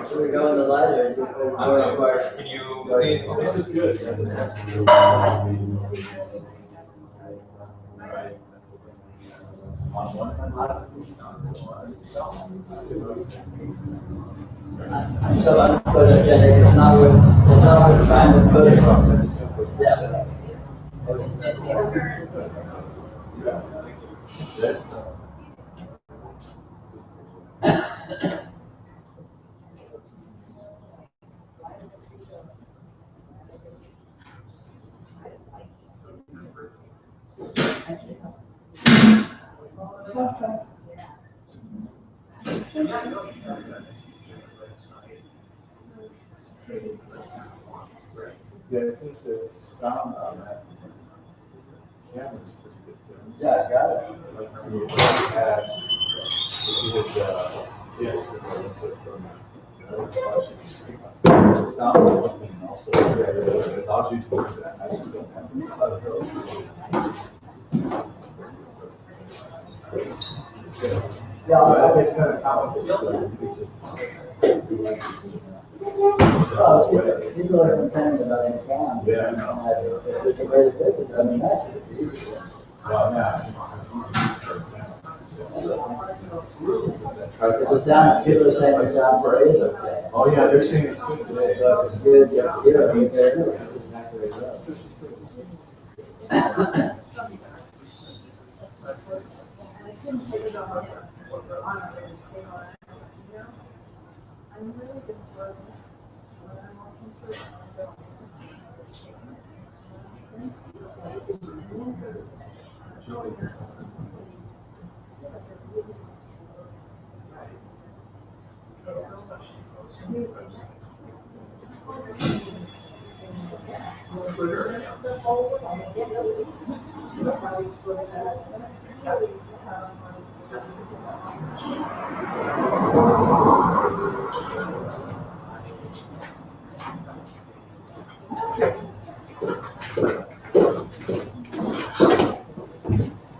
Should we go in the light or go apart? Can you see? This is good. I'm so unphotogenic, it's not worth trying to put it on. Yeah. Yeah, I think the sound on that camera's pretty good too. Yeah, I got it. Like when you had, if you did, yes, the sound and also it allows you to work that nice Yeah, it's kind of complicated, so you could just. Oh, people are complaining about the sound. Yeah, I know. If it's a way to fix it, I mean, that's easy. Well, yeah. If the sound, people are saying the sound for is okay. Oh, yeah, they're saying it's good today. So if it's good, you hear it, it's very good.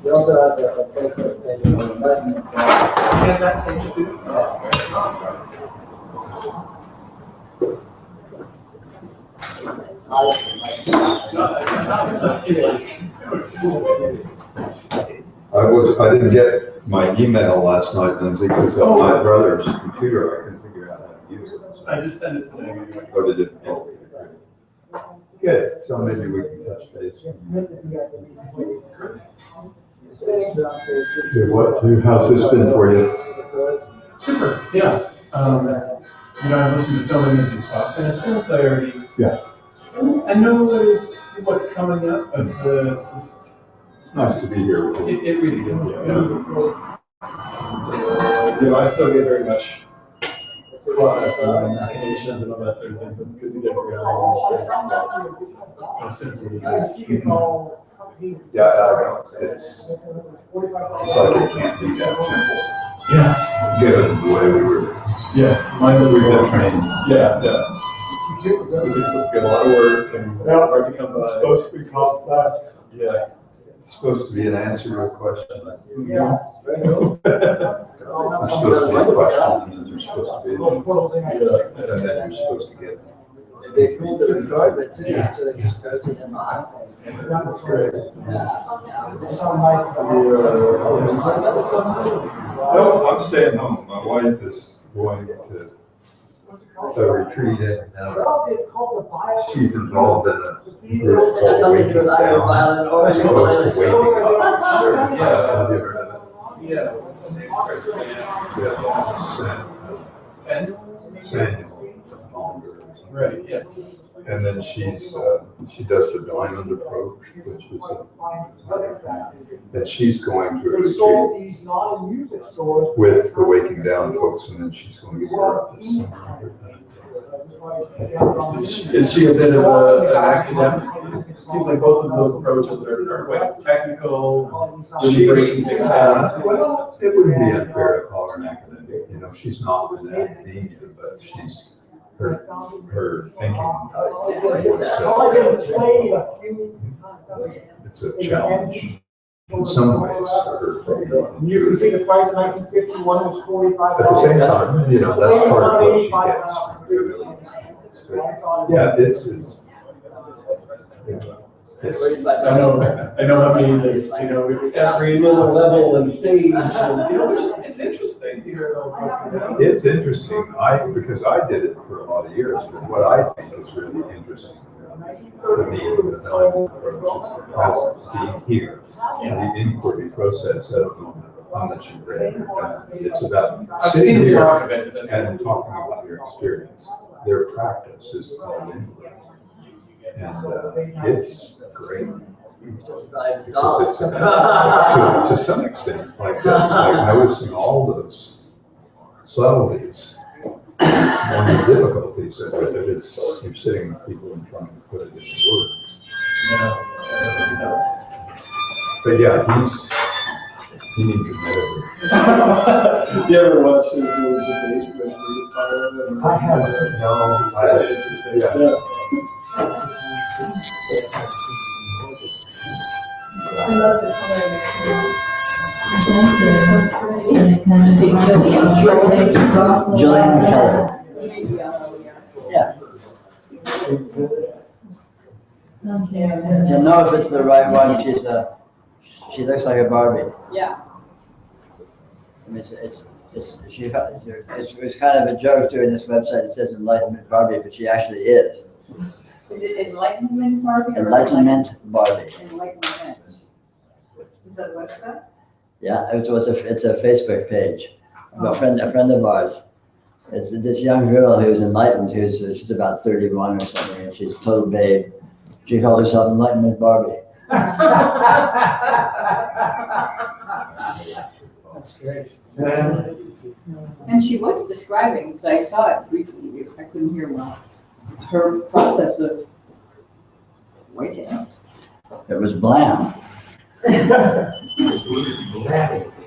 We also have a Facebook page on the enlightenment. Yeah, that's page 2. I didn't get my email last night, Lindsay, because on my brother's computer, I couldn't figure out how to use it. I just sent it today anyway. Oh, did it? Oh, good, so maybe we can touch base. How's this been for you? Super, yeah. I've listened to so many of these talks, in a sense, I already. Yeah. I know what's coming up, but it's just. It's nice to be here with you. It really is. I still get very much caught up in machinations and all that sort of thing, so it's good to get reality. How simple this is. Yeah, it's like it can't be that simple. Yeah. Given the way we were. Yes. Mine was We've been trained. Yeah. So it's supposed to be a lot of work and hard to come by. It's supposed to be complex. Yeah. It's supposed to be an answer to a question. Yeah. There's supposed to be a question, and then there's supposed to be an answer, and then you're supposed to get. They pulled the record, but so they just posted them on. No, I'm staying home. My wife is going to a retreat and she's involved in a group called Waking Down. It's close to Waking Up. Have you heard of it? Yeah. Samuel? Samuel. Right, yeah. And then she does the diamond approach, which is and she's going to a retreat with the Waking Down folks, and then she's going to go up this summer. Is she a bit of an academic? Seems like both of those approaches are quite technical, really breaking things down. Well, it wouldn't be unfair to call her an academic. She's not an academia, but she's her thinking. It's a challenge in some ways. You can see the price in 1951 was 45. At the same time, that's part of what she gets. Yeah, it's I know how many this, every little level and stage, and, it's interesting to hear about. It's interesting, because I did it for a lot of years, but what I think is really interesting for me is the present, being here, and the inquiry process. I don't know how much you've read. It's about sitting here and talking about your experience. Their practice is called inquiry. And it's great. Because it's to some extent, like that's like noticing all those subtleties. One of the difficulties of it is you're sitting with people and trying to put it into words. But yeah, he needs a meditate. You ever watch his debate with Bruce Harlan? I haven't. No, yeah. I love this Jillian Keller. Yeah. You'll know if it's the right one. She looks like a Barbie. Yeah. I mean, it's kind of a joke during this website. It says Enlightenment Barbie, but she actually is. Is it Enlightenment Barbie? Or Enlightenment Barbie. Enlightenment. Is that a website? Yeah, it's a Facebook page. A friend of ours. It's this young girl who's enlightened, she's about 31 or something, and she's a total babe. She calls herself Enlightenment Barbie. That's great. And she was describing, because I saw it briefly, I couldn't hear well, her process of waking up. It was blam.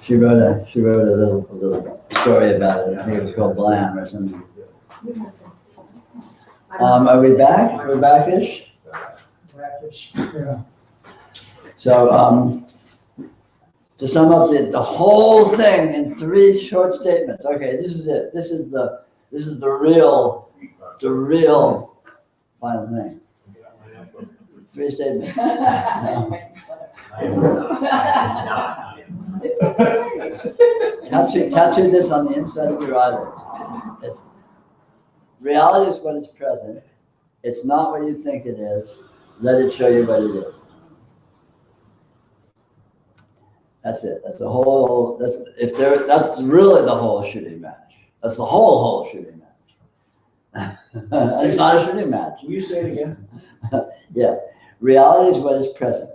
She wrote a little story about it. I think it was called Blam or something. Are we back? We're backish? Yeah. So, to sum up the whole thing in 3 short statements. Okay, this is it. This is the real final thing. 3 statements. Tattoo this on the inside of your eyelids. Reality is what is present. It's not what you think it is. Let it show you what it is. That's it. That's the whole. That's really the whole shooting match. That's the whole shooting match. It's not a shooting match. Will you say it again? Yeah. Reality is what is present.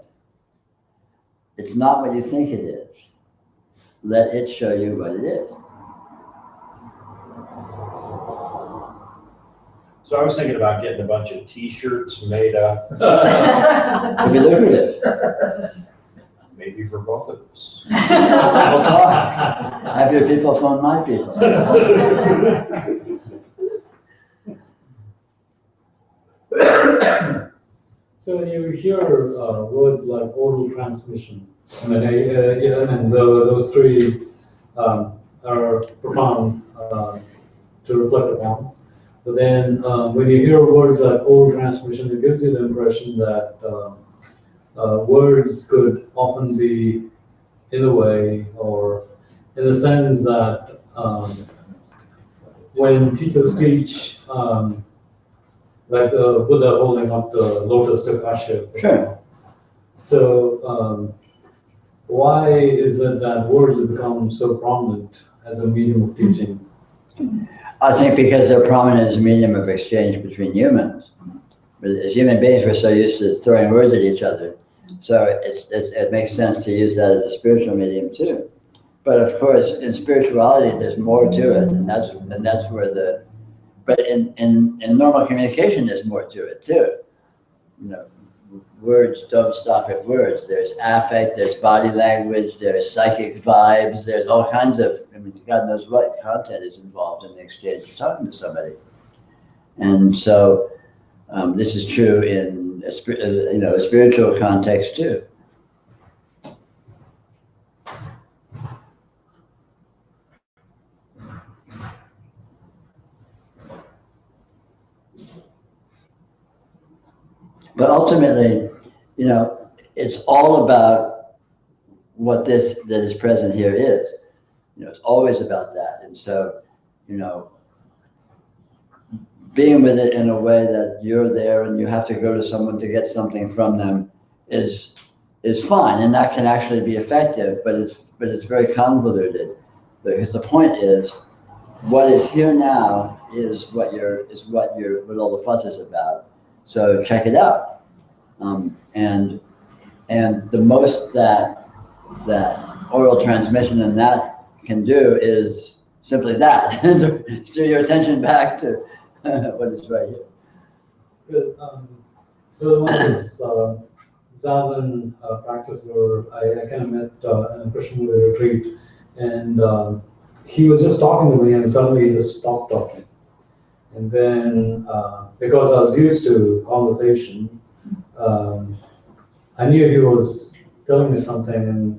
It's not what you think it is. Let it show you what it is. So I was thinking about getting a bunch of T-shirts made up. It'd be lucrative. Maybe for both of us. We'll talk. Have your people phone my people. So when you hear words like oral transmission, I mean, and those 3 are profound to reflect upon. But then when you hear words like oral transmission, it gives you the impression that words could often be in a way, or in the sense that when teachers teach, like the Buddha holding up the lotus to Kashyap. Sure. So why is it that words have become so prominent as a medium of teaching? I think because they're prominent as a medium of exchange between humans. As human beings, we're so used to throwing words at each other. So it makes sense to use that as a spiritual medium too. But of course, in spirituality, there's more to it, and that's where but in normal communication, there's more to it too. You know, words don't stop at words. There's affect, there's body language, there's psychic vibes, there's all kinds of, I mean, God knows what content is involved in the exchange of talking to somebody. And so this is true in a spiritual context too. But ultimately, it's all about what that is present here is. It's always about that. And so, being with it in a way that you're there and you have to go to someone to get something from them is fine, and that can actually be effective, but it's very convoluted. Because the point is, what is here now is what all the fuss is about. So check it out, and the most that oral transmission and that can do is simply that, steer your attention back to what is right here. Because so one of this Zazen practice where I kind of met in a Krishnamurti retreat, and he was just talking to me, and suddenly he just stopped talking. And then, because I was used to conversation, I knew he was telling me something, and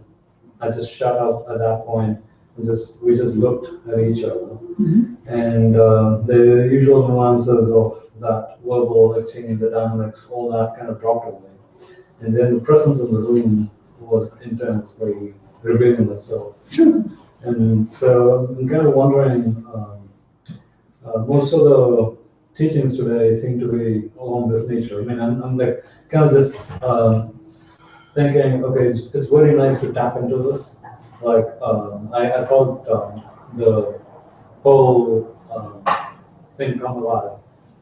I just shut up at that point, and we just looked at each other. Mm-hmm. And the usual nuances of that verbal exchange, the dynamics, all that kind of dropped away. And then the presence in the room was intensely revealing itself. And so I'm kind of wondering, most of the teachings today seem to be along this nature. I mean, I'm like kind of just thinking, okay, it's very nice to tap into this. Like, I felt the whole thing come alive.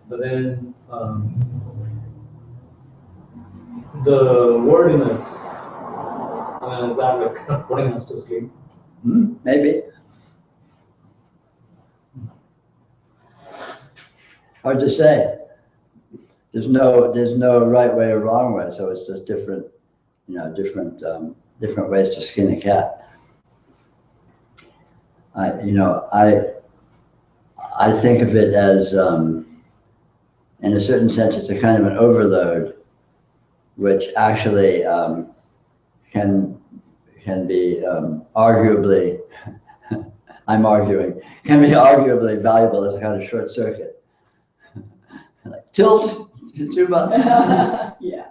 But then the wordiness, I mean, is that like putting us to sleep? Maybe. Hard to say. There's no right way or wrong way, so it's just different, different ways to skin a cat. I think of it as, in a certain sense, it's a kind of an overload, which actually can be arguably, I'm arguing, can be arguably valuable as a kind of short circuit. Like tilt, too much. Yeah.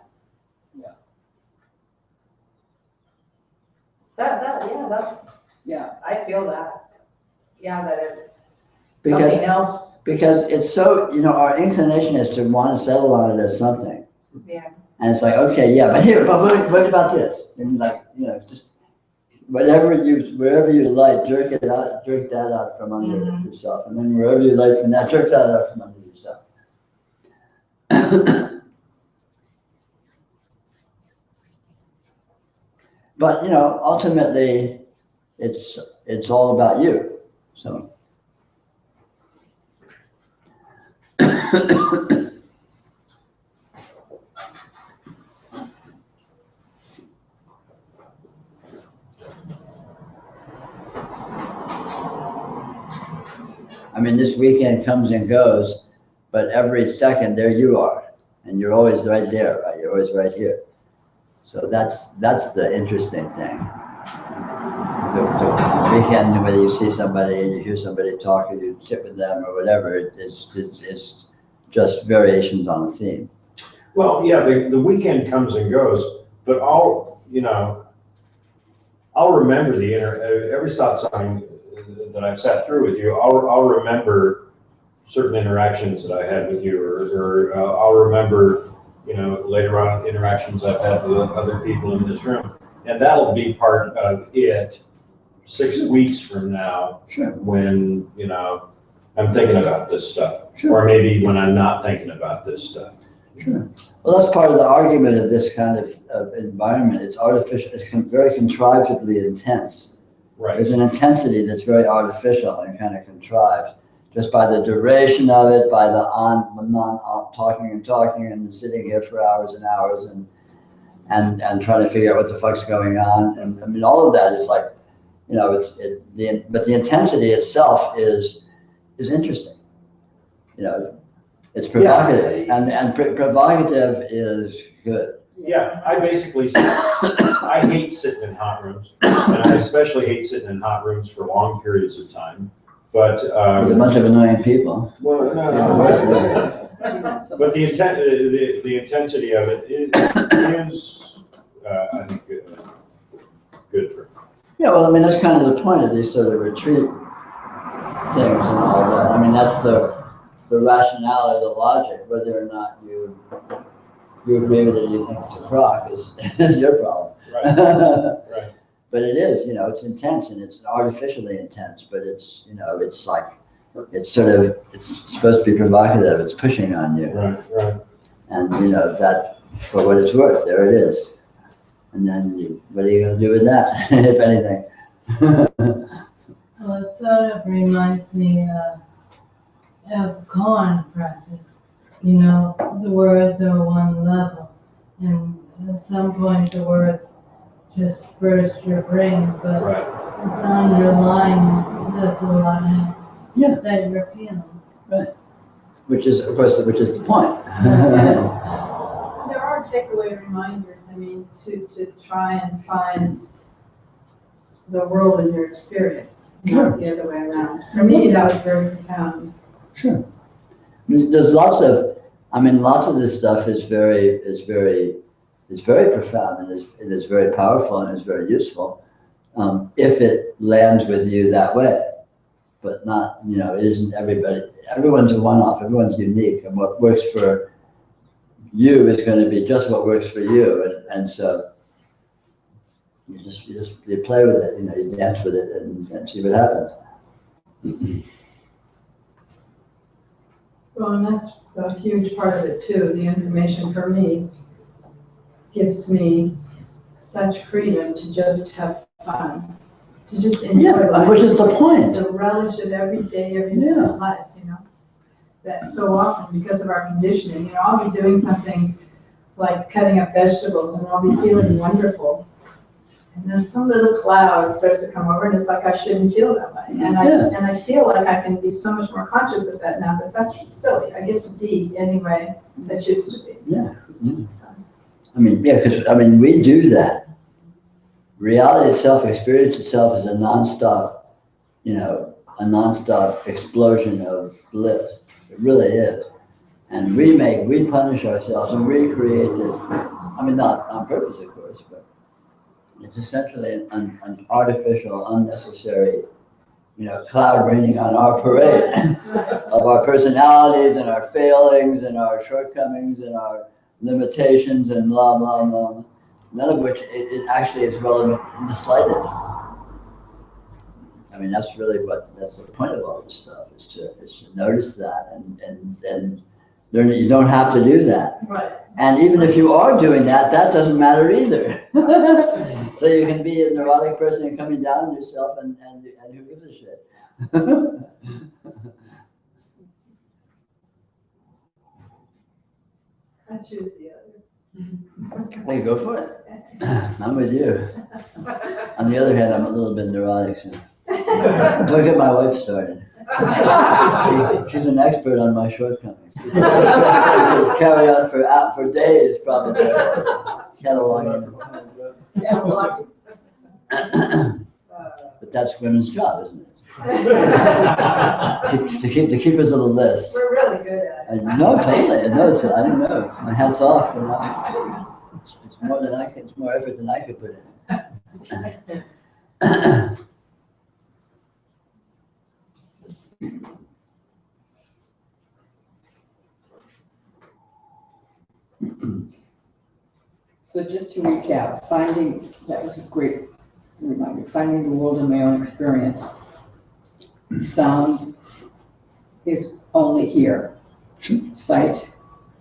Yeah, I feel that. Yeah, that it's Because, something else. because it's so, our inclination is to want to settle on it as something. Yeah. And it's like, okay, yeah, but what about this? And like, just wherever you like, jerk that out from under yourself. And then wherever you like from that, jerk that out from under yourself. But, ultimately, it's all about you, so. I mean, this weekend comes and goes, but every second there you are, and you're always right there, right? You're always right here. So that's the interesting thing. The weekend, whether you see somebody, you hear somebody talk, or you sit with them or whatever, it's just variations on a theme. Well, yeah, the weekend comes and goes, but I'll remember every satsang that I've sat through with you. I'll remember certain interactions that I had with you, or I'll remember, later on interactions I've had with other people in this room, and that'll be part of it 6 weeks from now. Sure. When I'm thinking about this stuff, Sure. or maybe when I'm not thinking about this stuff. Sure. Well, that's part of the argument of this kind of environment. It's artificial. It's very contrivedly intense. Right. There's an intensity that's very artificial and kind of contrived, just by the duration of it, by the talking and sitting here for hours and hours and trying to figure out what the fuck's going on. And I mean, all of that is like, but the intensity itself is interesting. It's provocative, and provocative is good. Yeah, I basically say, I hate sitting in hot rooms, and I especially hate sitting in hot rooms for long periods of time. But With a bunch of annoying people. well, but the intensity of it is I think, good for. Yeah, well, I mean, that's kind of the point of these sort of retreat things and all that. I mean, that's the rationality, the logic. Whether or not you agree with it, you think it's a crock is your problem. Right. Right. But it is, it's intense, and it's artificially intense, but it's, it's like, it's supposed to be provocative. It's pushing on you. Right. And, that, for what it's worth, there it is. And then what are you going to do with that, if anything? Well, it sort of reminds me of koan practice. The words are one level, and at some point the words just burst your brain, but Right. it's underlying this a lot that you're feeling. Right. Which is, of course, the point. There are takeaway reminders, to try and find the world in your experience, not the other way around. For me, that was very profound. Sure. There's lots of I mean, lots of this stuff is very profound, and it is very powerful, and is very useful, if it lands with you that way. But not, it isn't everybody. Everyone's a one-off. Everyone's unique, and what works for you is going to be just what works for you, and so you play with it. You dance with it and see what happens. Well, and that's a huge part of it too. The information for me gives me such freedom to just have fun, to just enjoy life. Which is the point. To relish it every day of life, That so often, because of our conditioning, I'll be doing something like cutting up vegetables and I'll be feeling wonderful. And then some little cloud starts to come over and it's like I shouldn't feel that way. And I feel like I can be so much more conscious of that now, but that's silly. I get to be any way I choose to be. Yeah. Because we do that. Reality itself, experience itself is a nonstop, a nonstop explosion of bliss. It really is. And we punish ourselves and we create this, not on purpose, of course, but it's essentially an artificial, unnecessary, cloud raining on our parade of our personalities and our failings and our shortcomings and our limitations and blah, blah, blah. None of which it actually is relevant in the slightest. That's the point of all this stuff, is to notice that and learn that you don't have to do that. Right. And even if you are doing that, that doesn't matter either. So you can be a neurotic person and coming down on yourself and who gives a shit? I choose the other. Hey, go for it. I'm with you. On the other hand, I'm a little bit neurotic, so don't get my wife started. She's an expert on my shortcomings. She could carry on for days, probably. Cataloging. But that's women's job, isn't it? to keep us on the list. We're really good at it. No, totally. No, I don't know. It's my hat's off. It's more than I can. It's more effort than I could put in. So just to recap, that was a great reminder, finding the world in my own experience. Sound is only here. Sight,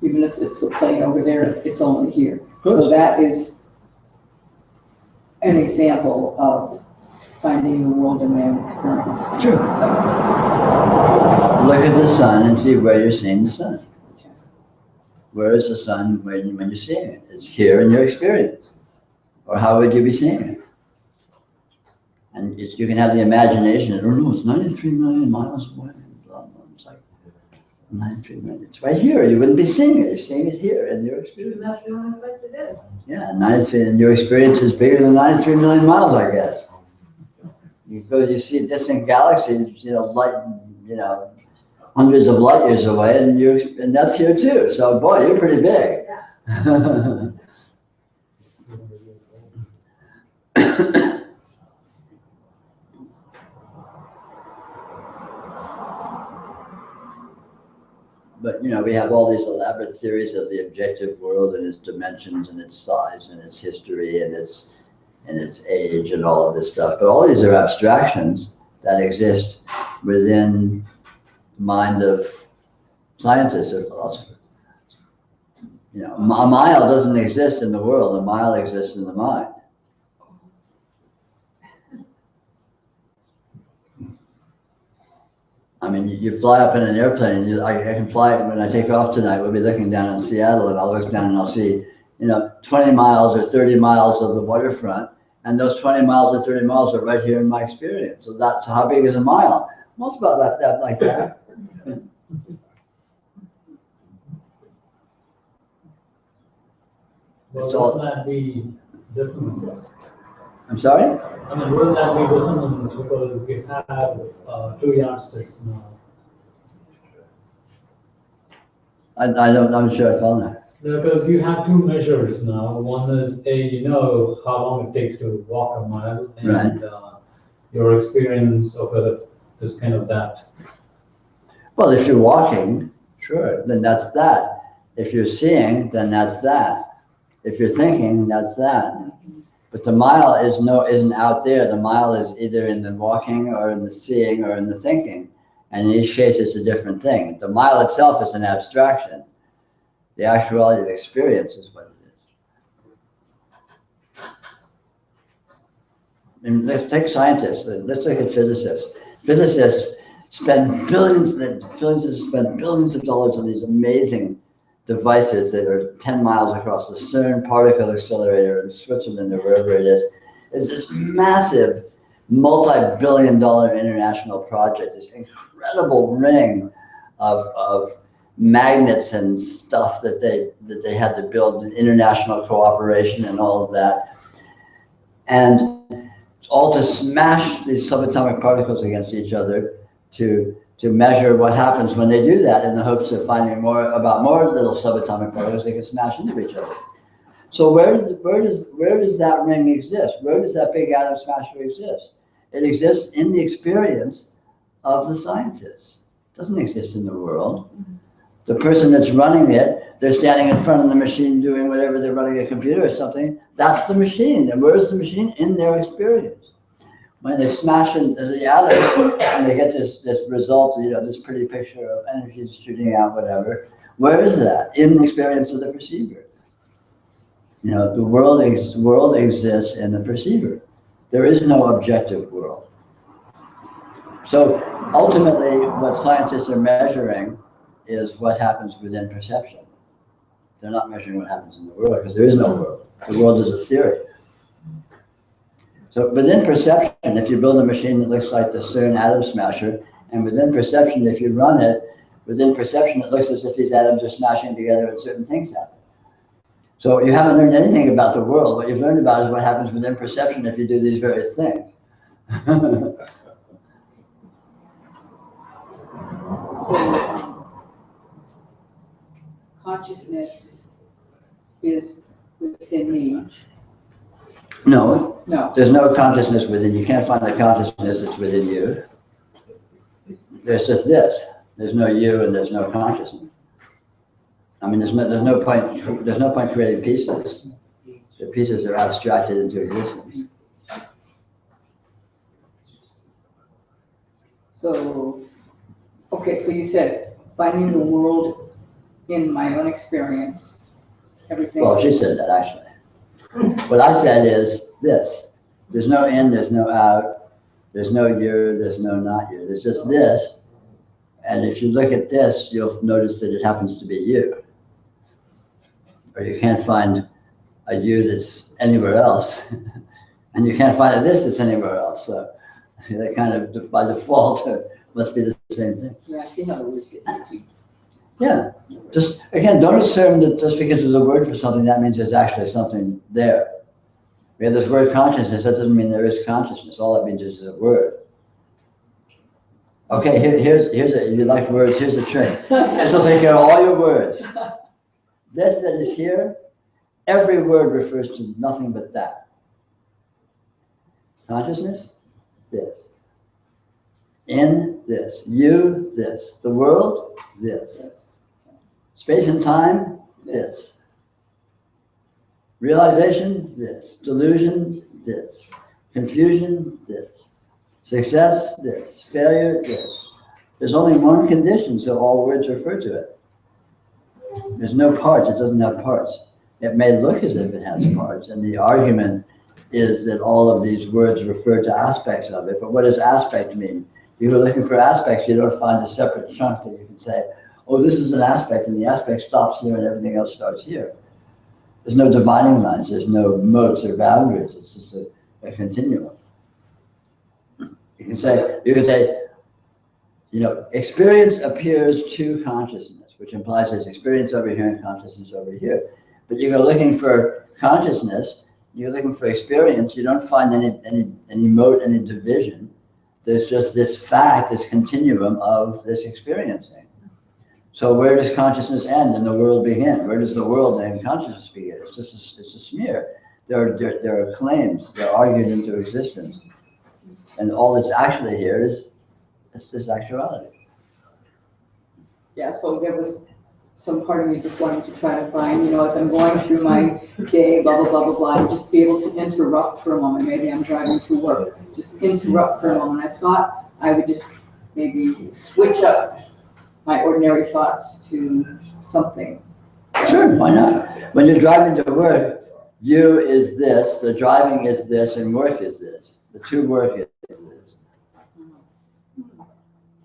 even if it's the plane over there, it's only here. So that is an example of finding the world in my own experience. True. Look at the sun and see where you're seeing the sun. Where is the sun when you're seeing it? It's here in your experience. Or how would you be seeing it? And you can have the imagination, oh no, it's 93 million miles away. Blah, blah. It's like 93 million. It's right here. You wouldn't be seeing it. You're seeing it here in your experience. And that's the only place it is. Yeah, 93, and your experience is bigger than 93 million miles, I guess. You see distant galaxies, light, hundreds of light years away, and that's here too. So boy, you're pretty big. Yeah. But we have all these elaborate theories of the objective world and its dimensions and its size and its history and its age and all of this stuff. But all these are abstractions that exist within the mind of scientists or philosophers. A mile doesn't exist in the world. A mile exists in the mind. You fly up in an airplane, and I can fly, when I take off tonight, we'll be looking down in Seattle, and I'll look down and I'll see, 20 miles or 30 miles of the waterfront, and those 20 miles or 30 miles are right here in my experience. So how big is a mile? Well, it's about that like that. Well, wouldn't that be dissonance? I'm sorry? Wouldn't that be dissonance because we have 2 yardsticks now? I'm sure I found that. Because you have two measures now. One is you know how long it takes to walk a mile, and your experience of it is kind of that. Well, if you're walking, sure, then that's that. If you're seeing, then that's that. If you're thinking, that's that. But the mile isn't out there. The mile is either in the walking or in the seeing or in the thinking. And in each case, it's a different thing. The mile itself is an abstraction. The actuality of experience is what it is. And let's take scientists. Let's take a physicist. Physicists spend billions of dollars on these amazing devices that are 10 miles across. The CERN particle accelerator in Switzerland or wherever it is this massive multi-billion-dollar international project, this incredible ring of magnets and stuff that they had to build, international cooperation and all of that. And all to smash these subatomic particles against each other to measure what happens when they do that, in the hopes of finding more little subatomic particles they can smash into each other. So where does that ring exist? Where does that big atom smasher exist? It exists in the experience of the scientists. It doesn't exist in the world. The person that's running it, they're standing in front of the machine doing whatever, they're running a computer or something. That's the machine. And where's the machine? In their experience. When they smash into the atom and they get this result, this pretty picture of energy shooting out, whatever, where is that? In the experience of the perceiver. The world exists in the perceiver. There is no objective world. So ultimately, what scientists are measuring is what happens within perception. They're not measuring what happens in the world, because there is no world. The world is a theory. So within perception, if you build a machine that looks like the CERN atom smasher, and within perception, if you run it, within perception, it looks as if these atoms are smashing together and certain things happen. So you haven't learned anything about the world. What you've learned about is what happens within perception if you do these various things. So, consciousness is within me. No, No. there's no consciousness within. You can't find a consciousness that's within you. There's just this. There's no you and there's no consciousness. I mean, there's no point creating pieces. The pieces are abstracted into existence. So, okay, so you said finding the world in my own experience, everything. Well, she said that actually. What I said is this. There's no in, there's no out, there's no you, there's no not you. There's just this. And if you look at this, you'll notice that it happens to be you. Or you can't find a you that's anywhere else. And you can't find a this that's anywhere else. So they kind of, by default, must be the same thing. Yeah, I see how the words get tricky. Yeah. Just, again, don't assume that just because there's a word for something, that means there's actually something there. We have this word consciousness, that doesn't mean there is consciousness. All it means is a word. Okay, here's if you like words, here's a trick. This will take care of all your words. This that is here, every word refers to nothing but that. Consciousness, this. In, this. You, this. The world, this. Space and time, this. Realization, this. Delusion, this. Confusion, this. Success, this. Failure, this. There's only one condition, so all words refer to it. There's no parts, it doesn't have parts. It may look as if it has parts, and the argument is that all of these words refer to aspects of it, but what does aspect mean? If you're looking for aspects, you don't find a separate chunk that you can say, oh, this is an aspect, and the aspect stops here and everything else starts here. There's no dividing lines, there's no modes or boundaries, it's just a continuum. You can say, experience appears to consciousness, which implies there's experience over here and consciousness over here. But you go looking for consciousness, you're looking for experience, you don't find any mode, any division. There's just this fact, this continuum of this experiencing. So where does consciousness end and the world begin? Where does the world and consciousness begin? It's just it's a smear. There are claims. They're argued into existence. And all that's actually here is this actuality. Yeah, so there was some part of me just wanted to try to find, as I'm going through my day, blah, blah, blah, blah, blah, and just be able to interrupt for a moment. Maybe I'm driving to work, just interrupt for a moment. I thought I would just maybe switch up my ordinary thoughts to something. Sure, why not? When you're driving to work, you is this, the driving is this, and work is this. The two work is this.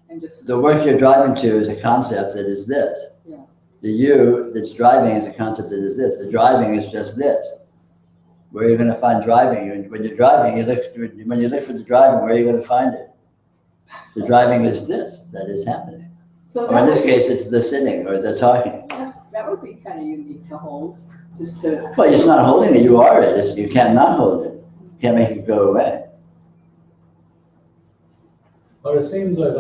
And just, The work you're driving to is a concept that is this. Yeah. The you that's driving is a concept that is this. The driving is just this. Where are you going to find driving? When you're driving, when you look for the driving, where are you going to find it? The driving is this, that is happening. so Or in this case, it's the sitting or the talking. that would be kind of unique to hold, just to. Well, it's not holding it, you are it. You can't not hold it. You can't make it go away. But it seems like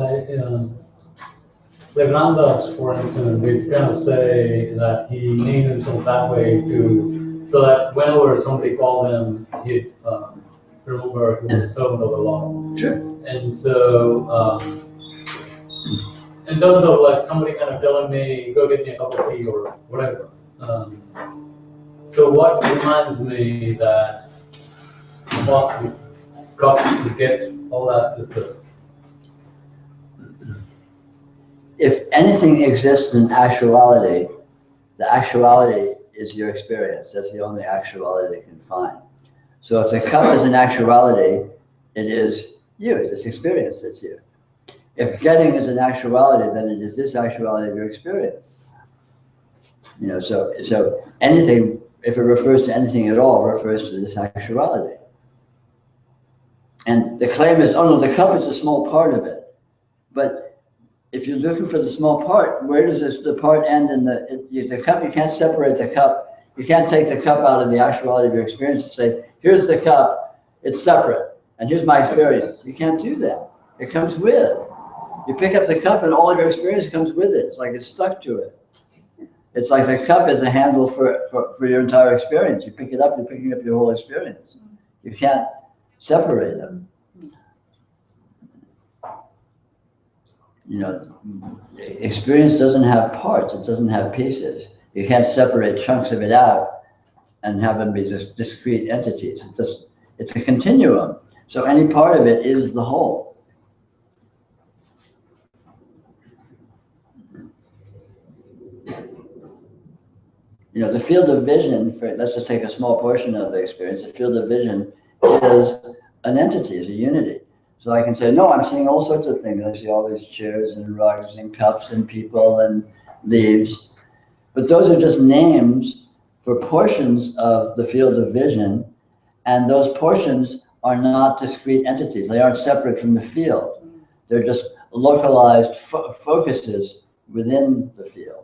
like Ramdas, for instance, he kind of say that he named himself that way so that whenever somebody called him, he'd remember he was a servant of the Lord. Sure. And so, in terms of like somebody kind of telling me, go get me a cup of tea or whatever. So what reminds me that what the cup to get all that is this. If anything exists in actuality, the actuality is your experience. That's the only actuality they can find. So if the cup is an actuality, it is you, this experience that's you. If getting is an actuality, then it is this actuality of your experience. So anything, if it refers to anything at all, refers to this actuality. And the claim is, oh no, the cup is a small part of it. But if you're looking for the small part, where does the part end in the cup? You can't separate the cup. You can't take the cup out of the actuality of your experience and say, here's the cup, it's separate, and here's my experience. You can't do that. It comes with. You pick up the cup and all of your experience comes with it. It's like it's stuck to it. It's like the cup is a handle for your entire experience. You pick it up, you're picking up your whole experience. You can't separate them. Experience doesn't have parts, it doesn't have pieces. You can't separate chunks of it out and have them be just discrete entities. It's a continuum. So any part of it is the whole. The field of vision, let's just take a small portion of the experience, the field of vision is an entity, is a unity. So I can say, no, I'm seeing all sorts of things. I see all these chairs and rugs and cups and people and leaves. But those are just names for portions of the field of vision. And those portions are not discrete entities. They aren't separate from the field. They're just localized focuses within the field.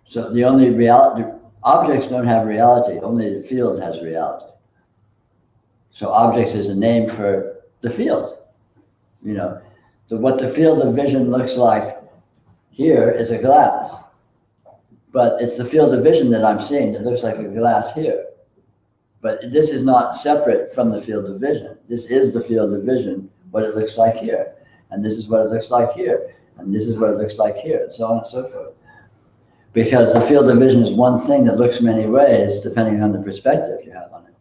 So the only reality, objects don't have reality, only the field has reality. So objects is a name for the field. What the field of vision looks like here is a glass. But it's the field of vision that I'm seeing that looks like a glass here. But this is not separate from the field of vision. This is the field of vision, what it looks like here. And this is what it looks like here. And this is what it looks like here, and so on and so forth. Because the field of vision is one thing that looks many ways, depending on the perspective you have on it.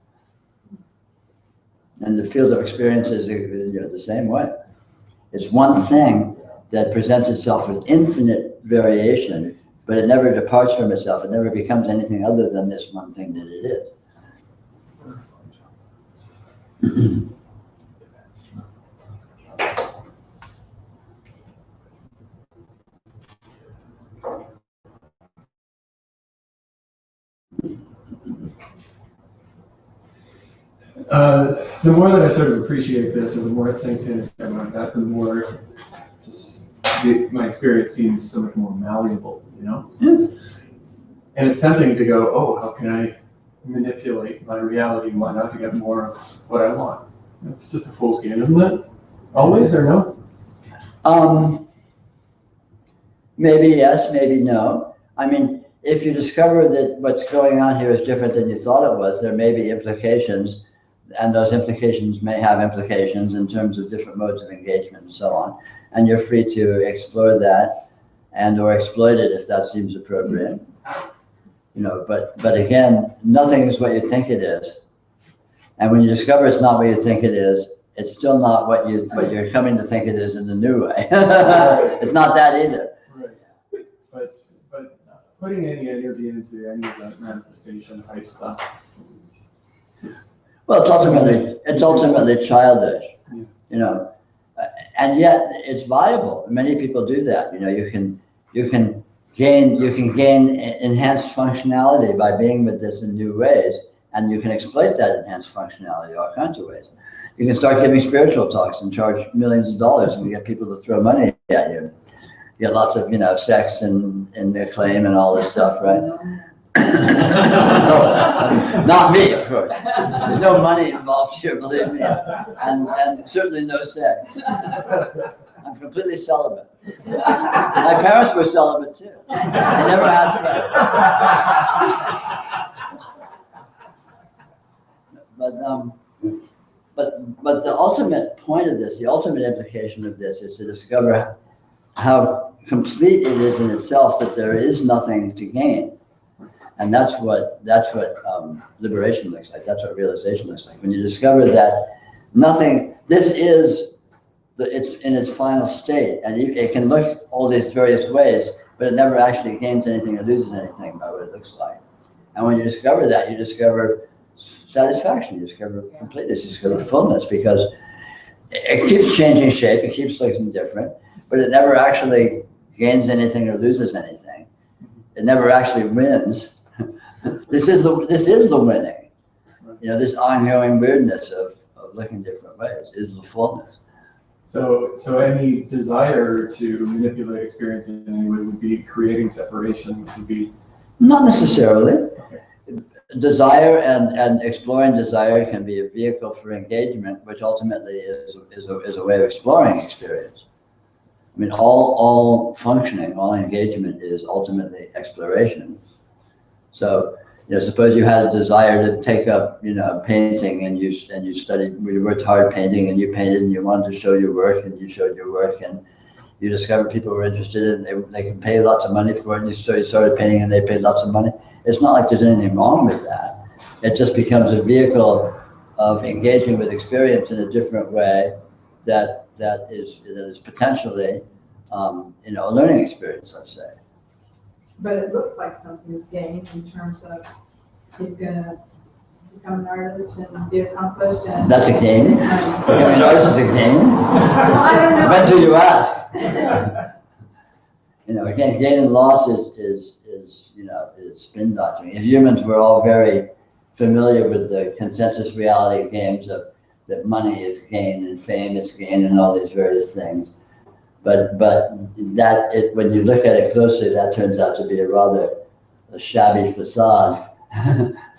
And the field of experience is the same way. It's one thing that presents itself with infinite variation, but it never departs from itself. It never becomes anything other than this one thing that it is. The more that I sort of appreciate this, or the more it sinks in, like that, the more just my experience seems so much more malleable, Yeah. And it's tempting to go, oh, how can I manipulate my reality and whatnot to get more of what I want? It's just a fool's game, isn't it? Always or no? Maybe yes, maybe no. I mean, if you discover that what's going on here is different than you thought it was, there may be implications, and those implications may have implications in terms of different modes of engagement and so on. And you're free to explore that and or exploit it if that seems appropriate. You know, but again, nothing is what you think it is. And when you discover it's not what you think it is, it's still not what you're coming to think it is in the new way. It's not that either. Right. But putting any energy into any of that manifestation type stuff Well, it's ultimately childish, Yeah. you know, and yet it's viable. Many people do that. You know, you can gain enhanced functionality by being with this in new ways, and you can exploit that enhanced functionality all kinds of ways. You can start giving spiritual talks and charge millions of dollars, and you get people to throw money at you. You get lots of, you know, sex and acclaim and all this stuff, right? Not me, of course. There's no money involved here, believe me, and certainly no sex. I'm completely celibate. My parents were celibate too. They never had sex. But the ultimate point of this, the ultimate implication of this, is to discover how complete it is in itself that there is nothing to gain. And that's what liberation looks like. That's what realization looks like. When you discover that nothing, it's in its final state, and it can look all these various ways, but it never actually gains anything or loses anything by what it looks like. And when you discover that, you discover satisfaction, you discover completeness, you discover fullness, because it keeps changing shape, it keeps looking different, but it never actually gains anything or loses anything. It never actually wins. This is the winning. You know, this ongoing weirdness of looking different ways is the fullness. So any desire to manipulate experience in any way would be creating separation, which would be... Not necessarily. Okay. Desire and exploring desire can be a vehicle for engagement, which ultimately is a way of exploring experience. I mean, all functioning, all engagement is ultimately exploration. So, you know, suppose you had a desire to take up, you know, painting, and you studied, you worked hard painting, and you painted, and you wanted to show your work, and you showed your work, and you discovered people were interested in it, they can pay lots of money for it, and you started painting, and they paid lots of money. It's not like there's anything wrong with that. It just becomes a vehicle of engaging with experience in a different way that is potentially, you know, a learning experience, let's say. But it looks like something is gained in terms of he's gonna become an artist and be accomplished and. That's a gain? Becoming an artist is a gain? Well, I don't know. Depends who you ask. You know, again, gain and loss is you know, is spin doctoring. If humans were all very familiar with the consensus reality games of that money is gain and fame is gain and all these various things. But when you look at it closely, that turns out to be a rather shabby facade.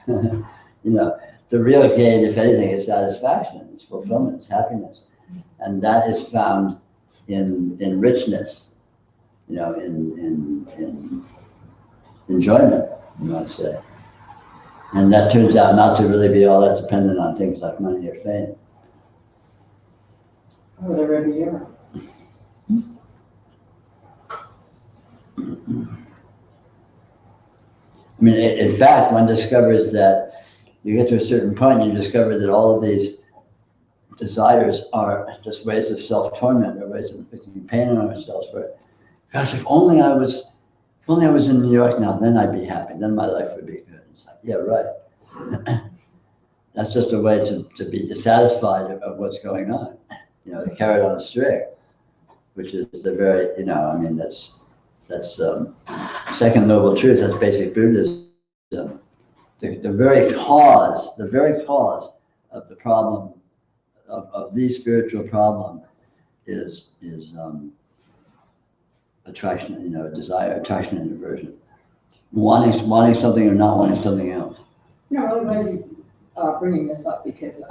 You know, the real gain, if anything, is satisfaction, it's fulfillment, it's happiness. And that is found in richness, you know, in enjoyment, you might say. And that turns out not to really be all that dependent on things like money or fame. Oh, they're every year. I mean, in fact, one discovers that you get to a certain point, you discover that all of these desires are just ways of self-torment, or ways of inflicting pain on ourselves. Where, gosh, if only I was in New York now, then I'd be happy. Then my life would be good. It's like, yeah, right. That's just a way to be dissatisfied of what's going on. You know, the carrot on a string, which is the very, you know, I mean, that's second noble truth. That's basic Buddhism. The very cause of the problem, of the spiritual problem, is attraction, you know, desire, attraction and aversion, wanting something or not wanting something else. You know, I'm really glad you bringing this up, because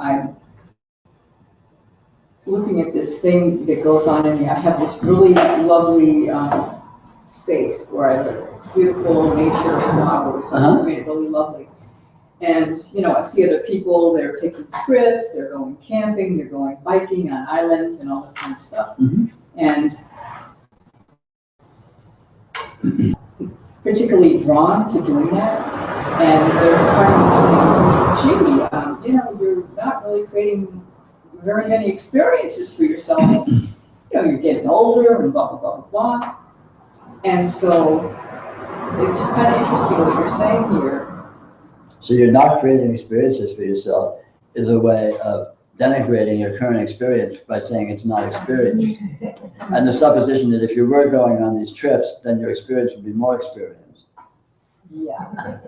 looking at this thing that goes on in me. I have this really lovely space where I live. Beautiful nature, flowers, it's made it really lovely. And, you know, I see other people, they're taking trips, they're going camping, they're going biking on islands and all this kind of stuff. And particularly drawn to doing that. And there's a part of me saying, gee, you know, you're not really creating very many experiences for yourself. You know, you're getting older and blah, blah, blah, blah, blah. And so it's just kind of interesting what you're saying here. So you're not creating experiences for yourself is a way of denigrating your current experience by saying it's not experience. And the supposition that if you were going on these trips, then your experience would be more experience. Yeah.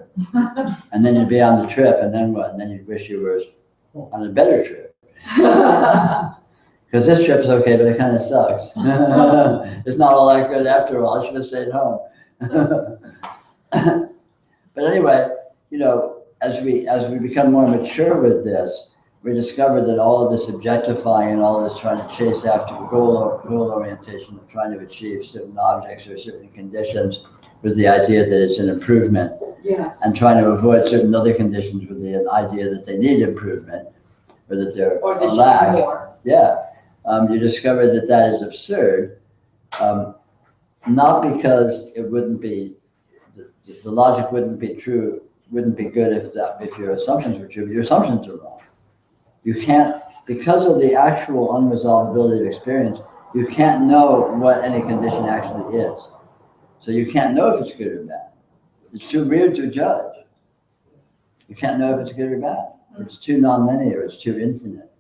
And then you'd be on the trip, and then what? And then you'd wish you were on a better trip. Because this trip's okay, but it kind of sucks. It's not all that good after all. I should have stayed home. But anyway, you know, as we become more mature with this, we discover that all of this objectifying and all of this trying to chase after goal orientation of trying to achieve certain objects or certain conditions with the idea that it's an improvement. Yes. And trying to avoid certain other conditions with the idea that they need improvement or that they're a lack. Yeah. You discover that that is absurd, not because it wouldn't be, the logic wouldn't be true, wouldn't be good if your assumptions were true, but your assumptions are wrong. You can't, because of the actual unresolvability of experience, you can't know what any condition actually is. So you can't know if it's good or bad. It's too weird to judge. You can't know if it's good or bad. It's too nonlinear, it's too infinite.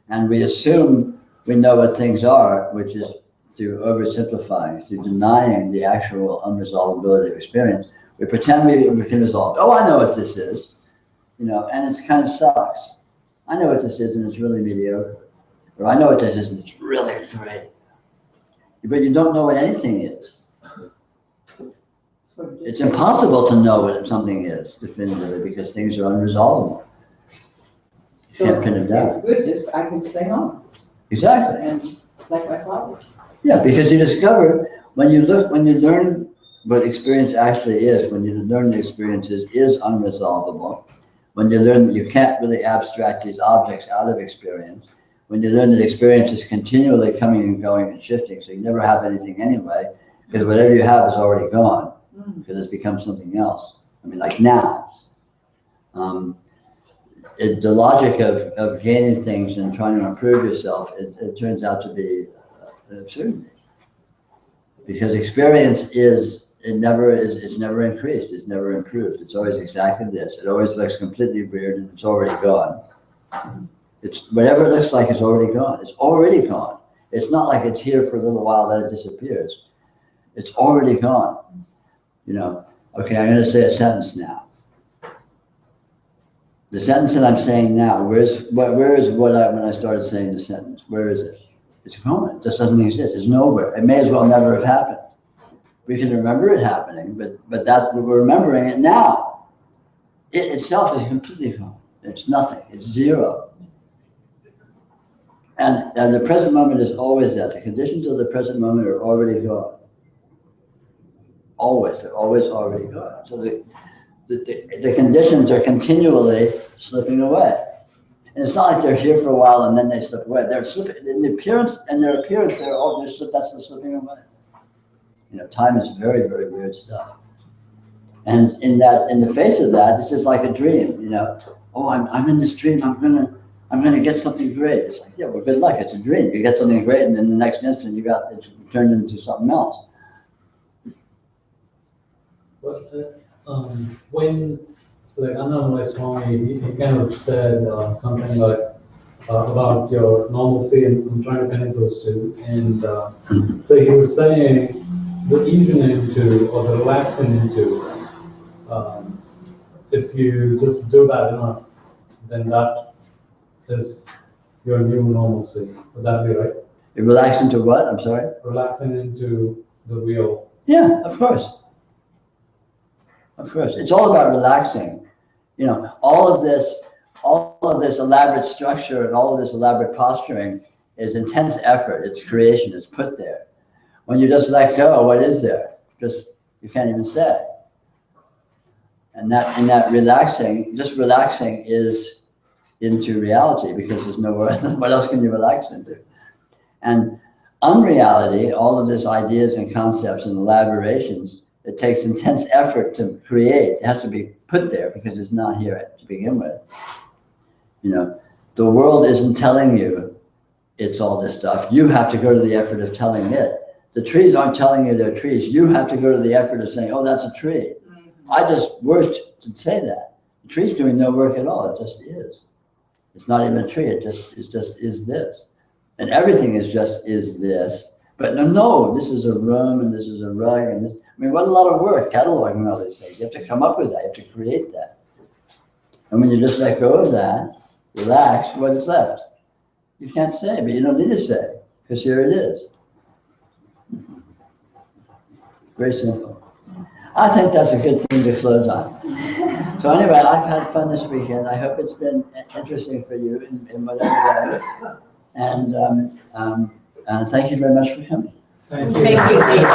And we assume we know what things are, which is through oversimplifying, through denying the actual unresolvability of experience. We pretend we can resolve it. Oh, I know what this is, you know, and it kind of sucks. I know what this is and it's really mediocre. Or I know what this is and it's really great. But you don't know what anything is. It's impossible to know what something is definitively because things are unresolvable. You can't pin them down. It's good, just I can stay home. Exactly. And like my flowers. Yeah, because you discover when you learn what experience actually is, when you learn the experiences is unresolvable, when you learn that you can't really abstract these objects out of experience, when you learn that experience is continually coming and going and shifting, so you never have anything anyway, because whatever you have is already gone, because it's become something else. I mean, like now. The logic of gaining things and trying to improve yourself, it turns out to be an absurdity. Because experience it's never increased, it's never improved. It's always exactly this. It always looks completely weird and it's already gone. It's whatever it looks like is already gone. It's already gone. It's not like it's here for a little while, then it disappears. It's already gone. You know, okay, I'm gonna say a sentence now. The sentence that I'm saying now, where is when I started saying the sentence? Where is it? It's gone. It just doesn't exist. It's nowhere. It may as well never have happened. We can remember it happening, but that we're remembering it now. It itself is completely gone. It's nothing. It's zero. And the present moment is always that. The conditions of the present moment are already gone. Always. They're always already gone. So the conditions are continually slipping away. And it's not like they're here for a while and then they slip away. They're slipping in the appearance, and their appearance, that's the slipping away. You know, time is very, very weird stuff. And in the face of that, this is like a dream, you know. Oh, I'm in this dream, I'm gonna get something great. It's like, yeah, well, good luck, it's a dream. You get something great and then the next instant it's turned into something else. But when, like Annamalai Swami, he kind of said something like about your normalcy, and I'm trying to connect those two. And so he was saying the easing into or the relaxing into, if you just do that enough, then that is your new normalcy. Would that be right? You relax into what? I'm sorry? Relaxing into the real. Yeah, of course. Of course. It's all about relaxing. You know, all of this elaborate structure and all of this elaborate posturing is intense effort, it's creation, it's put there. When you just let go, what is there? Just, you can't even say. And that relaxing, just relaxing is into reality, because there's nowhere, what else can you relax into? And unreality, all of these ideas and concepts and elaborations, it takes intense effort to create. It has to be put there because it's not here to begin with. You know, the world isn't telling you it's all this stuff. You have to go to the effort of telling it. The trees aren't telling you they're trees. You have to go to the effort of saying, oh, that's a tree. I just worked to say that. The tree's doing no work at all. It just is. It's not even a tree. It just is this. And everything is this. But no, this is a room and this is a rug and this. I mean, what a lot of work cataloging all these things. You have to come up with that. You have to create that. And when you just let go of that, relax, what's left? You can't say, but you don't need to say, because here it is. Very simple. I think that's a good thing to close on. So anyway, I've had fun this weekend. I hope it's been interesting for you in whatever way. And thank you very much for coming. Thank you. Thank you, Steve.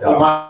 Yeah.